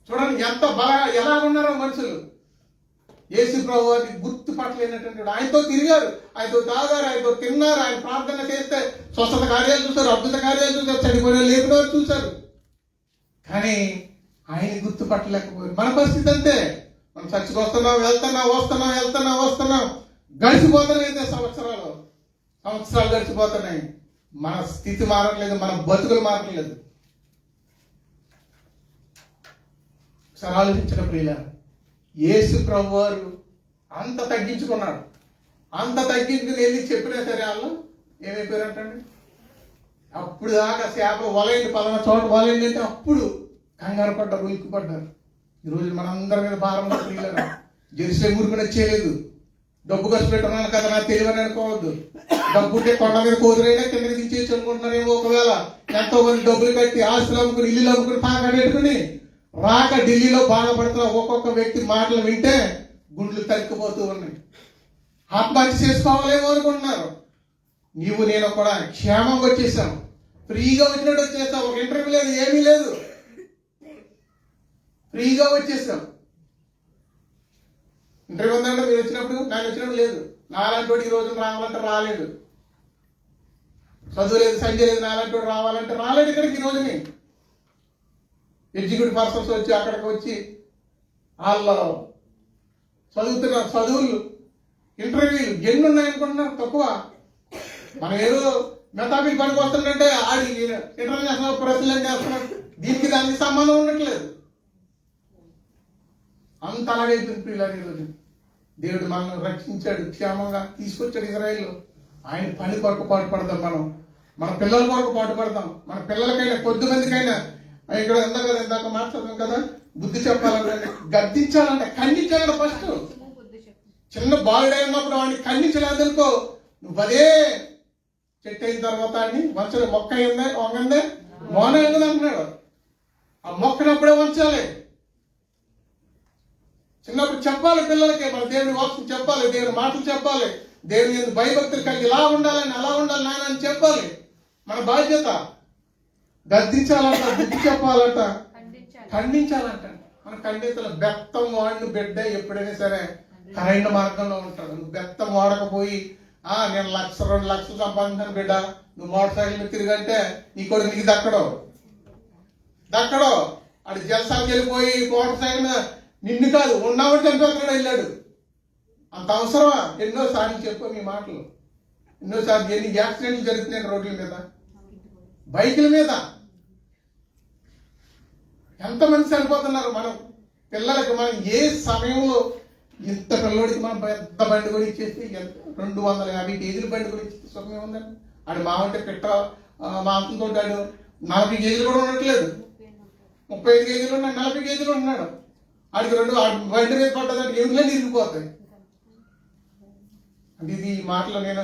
చూడండి ఎంత ఎలా ఉన్నారో మనుషులు. యేసుప్రభు వారిని గుర్తుపట్టలేనటువంటి, ఆయనతో తిరిగారు, ఆయనతో తాగారు, ఆయనతో తిన్నారు, ఆయన ప్రార్థన చేస్తే స్వస్థత కార్యాలు చూశారు, అద్భుత కార్యాలు చూశారు, చనిపోయిన లేపినవారు చూశారు. కానీ ఆయన గుర్తుపట్టలేకపోయారు. మన పరిస్థితి అంతే. మనం చర్చకు వస్తున్నాం, వెళ్తున్నాం, గడిచిపోతున్నాయి. అయితే సంవత్సరాలు గడిచిపోతున్నాయి. మన స్థితి మారట్లేదు, మన బతుకులు మారట్లేదు. ఒకసారి ఆలోచించిన ప్రియులారా, యేసు ప్రభు వారు అంత తగ్గించుకున్నాడు. అంత తగ్గించుకుని వెళ్ళి చెప్పినా సరే వాళ్ళు ఏమైపోయారంటండి. అప్పుడు దాకా చేపలు వలయండి, పలానా చోట వలయండి అంటే అప్పుడు కంగారు పడ్డారు, ఉలిక్కిపడ్డారు. ఈరోజు మనందరి మీద భారం ప్రియులారా. జెరూసలేం ఊరికి వచ్చేయలేదు. డబ్బు ఖర్చు పెట్టున్నాను కదా నాకు తెలియని అనుకోవద్దు. డబ్బు ఉంటే కొండ మీద కోదురైనా కిందకి దించేసి అనుకుంటున్నారేమో. ఒకవేళ ఎంతో మంది డబ్బులు కట్టి ఆస్తులు అమ్ముకుని, ఇల్లు అమ్ముకుని, తాకడెట్టుకుని రాక ఢిల్లీలో బాధపడుతున్న ఒక్కొక్క వ్యక్తి మాటలు వింటే గుండ్లు తరిక్కిపోతూ ఉన్నాయి. ఆత్మహత్య చేసుకోవాలేమో అనుకుంటున్నారు. నీవు నేను కూడా క్షేమంగా వచ్చేసాం, ఫ్రీగా వచ్చినట్టు వచ్చేసాం. ఒక ఇంటర్వ్యూ లేదు, ఏమీ లేదు, ఫ్రీగా వచ్చేసాం. ఇంటర్వ్యూ ఉందంటే మీరు వచ్చినప్పుడు, నాకు వచ్చినప్పుడు లేదు. నాలాంటి వాడు ఈ రోజు రావాలంటే రాలేడు. చదువు లేదు, సంజయ్ లేదు, నాలాంటి వాడు రావాలంటే రాలేడు ఇక్కడికి ఈ రోజుని. ఎగ్జిక్యూటివ్ పర్సన్స్ వచ్చి అక్కడికి వచ్చి వాళ్ళు చదువుతున్న చదువులు, ఇంటర్వ్యూలు ఎన్ని ఉన్నాయనుకుంటున్నారు? తక్కువ. మనం ఏదో మెతాబిల్ పనికి వస్తుందంటే ఆడి ఇంటర్నేషనల్ ప్రెసిడెంట్ చేస్తున్నాడు, దీనికి దానికి సంబంధం ఉండట్లేదు. అంత అలాగైపోయింది పిల్లలు. ఈరోజు దేవుడు మనల్ని రక్షించాడు, క్షేమంగా తీసుకొచ్చాడు ఇజ్రాయేల్లో. ఆయన పని కొరకు పాటుపడదాం. మన పిల్లల కొరకు పాటుపడదాం. మన పిల్లలకైనా, కొద్దిమందికైనా. ఇక్కడ ఇందాక మాట్లాడదాం కదా, బుద్ధి చెప్పాలంటే, గద్దించాలంటే, ఖండించాలంటే ఫస్ట్. చిన్న బాలుడై ఉన్నప్పుడు వాడిని ఖండించలేదనుకో, నువ్వు అదే చెట్టు అయిన తర్వాత అని వంచలే. మొక్క అయిందే వంగందే మోన అయింది అంటున్నాడు. ఆ మొక్కనప్పుడే వంచాలి. చిన్నప్పుడు చెప్పాలి పిల్లలకి, మన దేవుని వాక్యం చెప్పాలి, దేవుని మాటలు చెప్పాలి, దేవుని భయభక్తులు కలిగి ఇలా ఉండాలని, అలా ఉండాలి నాయన అని చెప్పాలి. మన బాధ్యత. గద్దించాలంట, బుద్ధి చెప్పాలంట, ఖండించాలంట. మన ఖండితలు బెత్తం వాడిని బిడ్డ ఎప్పుడైనా సరే కరెంట్ మార్గంలో ఉంటాడు. నువ్వు బెత్తం వాడకపోయి నేను 1,00,000 2 లక్షలు సంపాదించాను బిడ్డ, నువ్వు మోటార్ సైకిల్ మీద తిరిగంటే నీ కొడుకు నీకు దక్కడో అది జలసాలకు వెళ్ళిపోయి మోటార్ సైకిల్ మీద నిన్ను కాదు ఉన్నామంటే చంపేస్తున్నాడు వెళ్ళాడు. అంత అవసరమా? ఎన్నోసార్లు చెప్పు మీ మాటలు. ఎన్నోసార్లు ఎన్ని యాక్సిడెంట్లు జరుగుతున్నాయి రోడ్ల మీద, బైకుల మీద. ఎంతమంది చనిపోతున్నారు. మనం పిల్లలకి మనం ఏ సమయంలో ఇంత పిల్లడికి మనం పెద్ద బండి కూడా ఇచ్చేసి 250 కేజీల బండి కూడా ఇచ్చేసి సమయం ఉందండి. ఆడు మావంటే పిట్ట మాంసంతో 40 కేజీలు కూడా ఉండట్లేదు, 35 కేజీలు ఉన్నాడు, 40 కేజీలు ఉన్నాడు. ఆడికి బండి మీద పడ్డదంటే ఏమిలో ఇరిగిపోతాయి. అంటే ఇది ఈ మాటలో నేను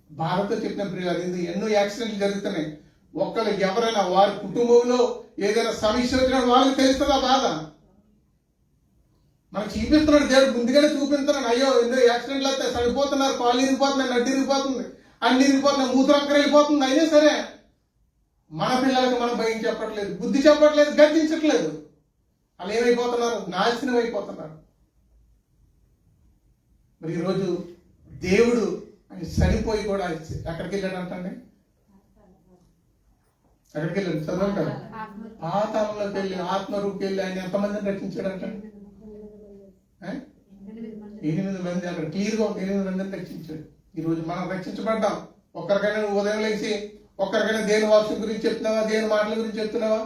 బాధతో చెప్పిన ప్రియులు. ఎన్నో యాక్సిడెంట్లు జరుగుతున్నాయి. ఒక్కరు ఎవరైనా వారి కుటుంబంలో ఏదైనా సమస్య వచ్చినా వాళ్ళకి తెలుస్తుంది ఆ బాధ. మనకు చూపిస్తున్నాడు దేవుడు, ముందుగానే చూపిస్తున్నాడు. అయ్యో ఎన్నో యాక్సిడెంట్లు అయితే చనిపోతున్నారు, కాళ్ళు ఇరిగిపోతున్నాయి, నడ్డి ఇరిగిపోతుంది, అన్ని ఇరిగిపోతున్నాయి, మూత్రంకర వెళ్ళిపోతుంది. అయినా సరే మన పిల్లలకి మనం భయం చెప్పట్లేదు, బుద్ధి చెప్పట్లేదు, గద్దించట్లేదు. వాళ్ళు ఏమైపోతున్నారు? నాశనం అయిపోతున్నారు. మరి ఈరోజు దేవుడు ఆయన చనిపోయి కూడా ఎక్కడికి వెళ్ళాడు అంటండి? ఎక్కడికి వెళ్ళాడు చదవంటారు పాతాళంలోకి వెళ్ళి ఆత్మరూపుకి వెళ్ళి ఆయన ఎంతమందిని రక్షించాడంట? 8 మంది. అక్కడ క్లియర్గా 8 మందిని రక్షించాడు. ఈరోజు మనం రక్షించబడ్డాం. ఒక్కరికైనా నువ్వు ఉదయం లేచి ఒక్కరికైనా దేని వాక్యం గురించి చెప్తున్నావా, దేని మాటల గురించి చెప్తున్నావా?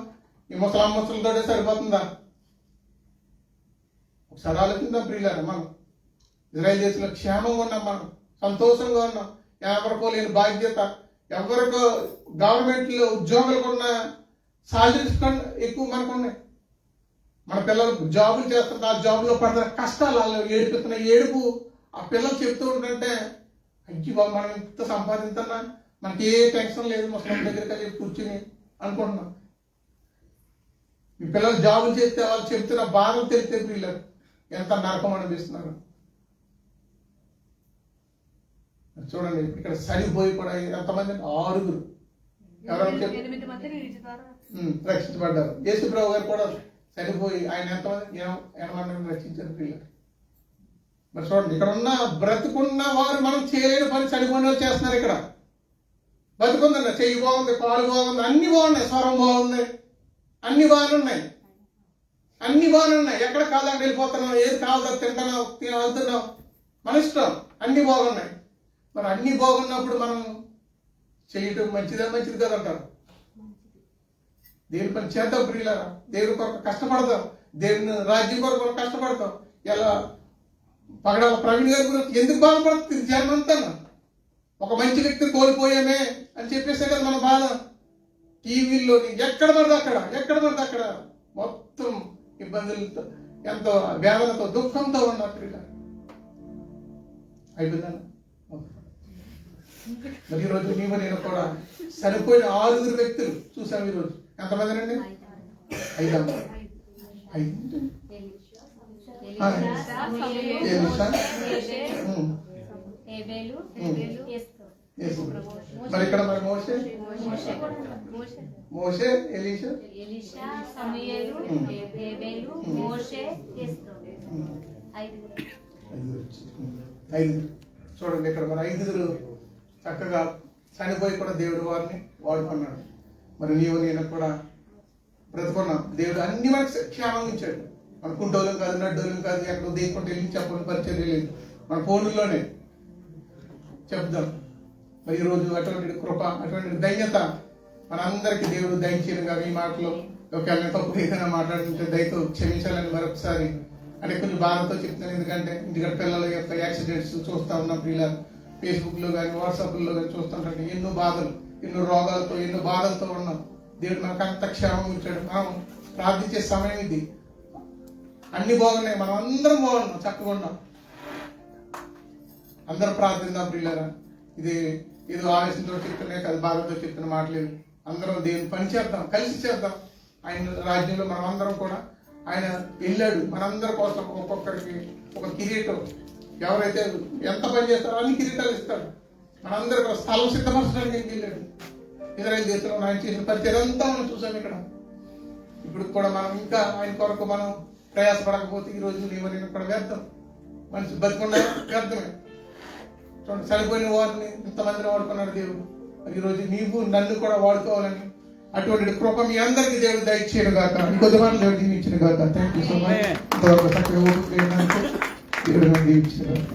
ఈ ముసలమ్మతోటే సరిపోతుందా? ఒకసారి ఆలోచిందాం ప్రియులారా. మనం ఇజ్రాయెల్ దేశంలో క్షేమంగా ఉన్నాం, మనం సంతోషంగా ఉన్నాం. ఎవరికో లేని బాధ్యత, ఎవరికో గవర్నమెంట్లో ఉద్యోగాలు ఉన్న సాలరీస్ కన్నా ఎక్కువ మనకు ఉన్నాయి. మన పిల్లలు జాబులు చేస్తున్నారు, ఆ జాబులో పడుతున్న కష్టాలు, వాళ్ళు ఏడుపుతున్న ఏడుపు ఆ పిల్లలు చెప్తూ ఉంటుంటే అయ్యి బాబు మనం ఇంత సంపాదిస్తున్నా మనకి ఏ టెన్షన్ లేదు, ముసలి దగ్గరికి వెళ్ళి కూర్చుని అనుకుంటున్నాం. మీ పిల్లలు జాబులు చేస్తే వాళ్ళు చెప్తున్న బాధలు తెలిస్తే పిల్లలు ఎంత నరకం అనిపిస్తున్నారు. చూడండి ఇక్కడ సరిపోయి కూడా ఎంతమంది 6 ఎవరైనా 8 మందిని విడిచితారా రక్షించబడ్డారు. యేసుప్రభు గారు కూడా చనిపోయి ఆయన ఎంతమంది 80 మందిని రక్షించారు పిల్లలు. మరి చూడండి ఇక్కడ ఉన్న బ్రతుకున్న వారు మనం చేయలేని పని చనిపోయిన వాళ్ళు చేస్తున్నారు. ఇక్కడ బతుకుందన్న, చెయ్యి బాగుంది, కాలు బాగుంది, అన్ని బాగున్నాయి, స్వరం బాగుంది, అన్ని బాగున్నాయి, అన్ని బాగున్నాయి. ఎక్కడ కాదు అక్కడ వెళ్ళిపోతున్నాం, ఏది కాదు తింటున్నాం, వెళ్తున్నాం, మన ఇష్టం, అన్ని బాగున్నాయి. మరి అన్ని బాగున్నప్పుడు మనం చేయటం మంచిది కదంటారు. దేవుని పని చేద్దాం ప్రియులారా, దేవుని కొరకు కష్టపడతాం, దేవుని రాజ్యం కొరకు మనం కష్టపడతాం. ఎలా పగడాల ప్రవీణ్ గారి గురించి ఎందుకు బాధపడుతుంది జనం అంతా? ఒక మంచి వ్యక్తిని కోల్పోయామే అని చెప్పేసే కదా మన బాధ. టీవీల్లోని ఎక్కడ పడితే అక్కడ మొత్తం ఇబ్బందులతో, ఎంతో వేదనతో, దుఃఖంతో ఉన్నారు ప్రియులారా. అయిపోయిందన్న. మరి ఈరోజు నేను కూడా చనిపోయిన 6 వ్యక్తులు చూసాం. ఈరోజు ఎంతమందినండి? 5. మరి ఇక్కడ మరి మోషే, ఎలీషా, సమూయేలు, హేబెలు, మోషే, యెస్రో. 5. చూడండి ఇక్కడ మన 5 చక్కగా చనిపోయి కూడా దేవుడు వారిని వాడుకున్నాడు. మరి నేను కూడా బ్రతుకున్నాం. దేవుడు అన్ని మనకు క్షేమం ఇచ్చాడు. మన కుంటోలం కాదు, నడ్డోలం కాదు, ఎక్కడో దేకుంటే వెళ్ళి చెప్పని పరిచయం లేదు, మన ఫోన్లోనే చెప్దాం. మరి ఈరోజు అటువంటి కృప, అటువంటి ధన్యత మనందరికీ దేవుడు దయచేయను. కానీ ఈ మాటలో ఒకవేళ తప్పు ఏదైనా మాట్లాడుతుంటే దయతో క్షమించాలని మరొకసారి అంటే కొంచెం బాధతో చెప్తాను. ఎందుకంటే ఇంటికడ పిల్లల యొక్క యాక్సిడెంట్స్ చూస్తూ ఉన్నాం పిల్లలు, ఫేస్బుక్లో కానీ వాట్సాప్లో కానీ చూస్తుంటే ఎన్నో బాధలు, ఎన్నో రోగాలతో, ఎన్నో బాధలతో ఉన్నాం. దేవుడు మనకు అంత క్షేమం ఇచ్చాడు. మనం ప్రార్థించే సమయం ఇది. అన్ని బాగున్నాయి, మనం అందరం బాగున్నాం, చక్కగా ఉన్నాం. అందరం ప్రార్థిద్దాం పిల్లరా. ఇది ఏదో ఆవేశంతో చెప్తున్నాయి కదా, బాధతో చెప్తున్న మాటలేదు. అందరం దేవుని పని చేద్దాం, కలిసి చేద్దాం. ఆయన రాజ్యంలో మనం అందరం కూడా ఆయన వెళ్ళాడు మనందరి కోసం. ఒక్కొక్కరికి ఒక కిరీటం, ఎవరైతే ఎంత పని చేస్తారో అన్ని కిరీటాలు ఇస్తాడు. మనందరికి ఒక స్థలం సిద్ధపరచడానికి వెళ్ళాడు. ఇజ్రాయెల్ దేశంలో ఆయన చేసిన పరిచయం అంతా మనం చూసాం ఇక్కడ. ఇప్పుడు కూడా మనం ఇంకా ఆయన కొరకు మనం ప్రయాసపడకపోతే ఈరోజు నేను కూడా వ్యర్థం. మనిషి బతికుండా వ్యర్థమే. చూడండి, చనిపోయిన వారిని ఇంతమందిని వాడుకున్నాడు దేవుడు. మరి ఈరోజు నీవు నన్ను కూడా వాడుకోవాలని అటువంటి కృప మీ అందరికీ దేవుడు దయచేయను గాక. ఇంకొద్ది మాటలు దేవుడు దీవించిన గాక. Thank you so much. ఇంతవరకు చక్కగా ఓపిక దేవుడు దీవించిన గాక.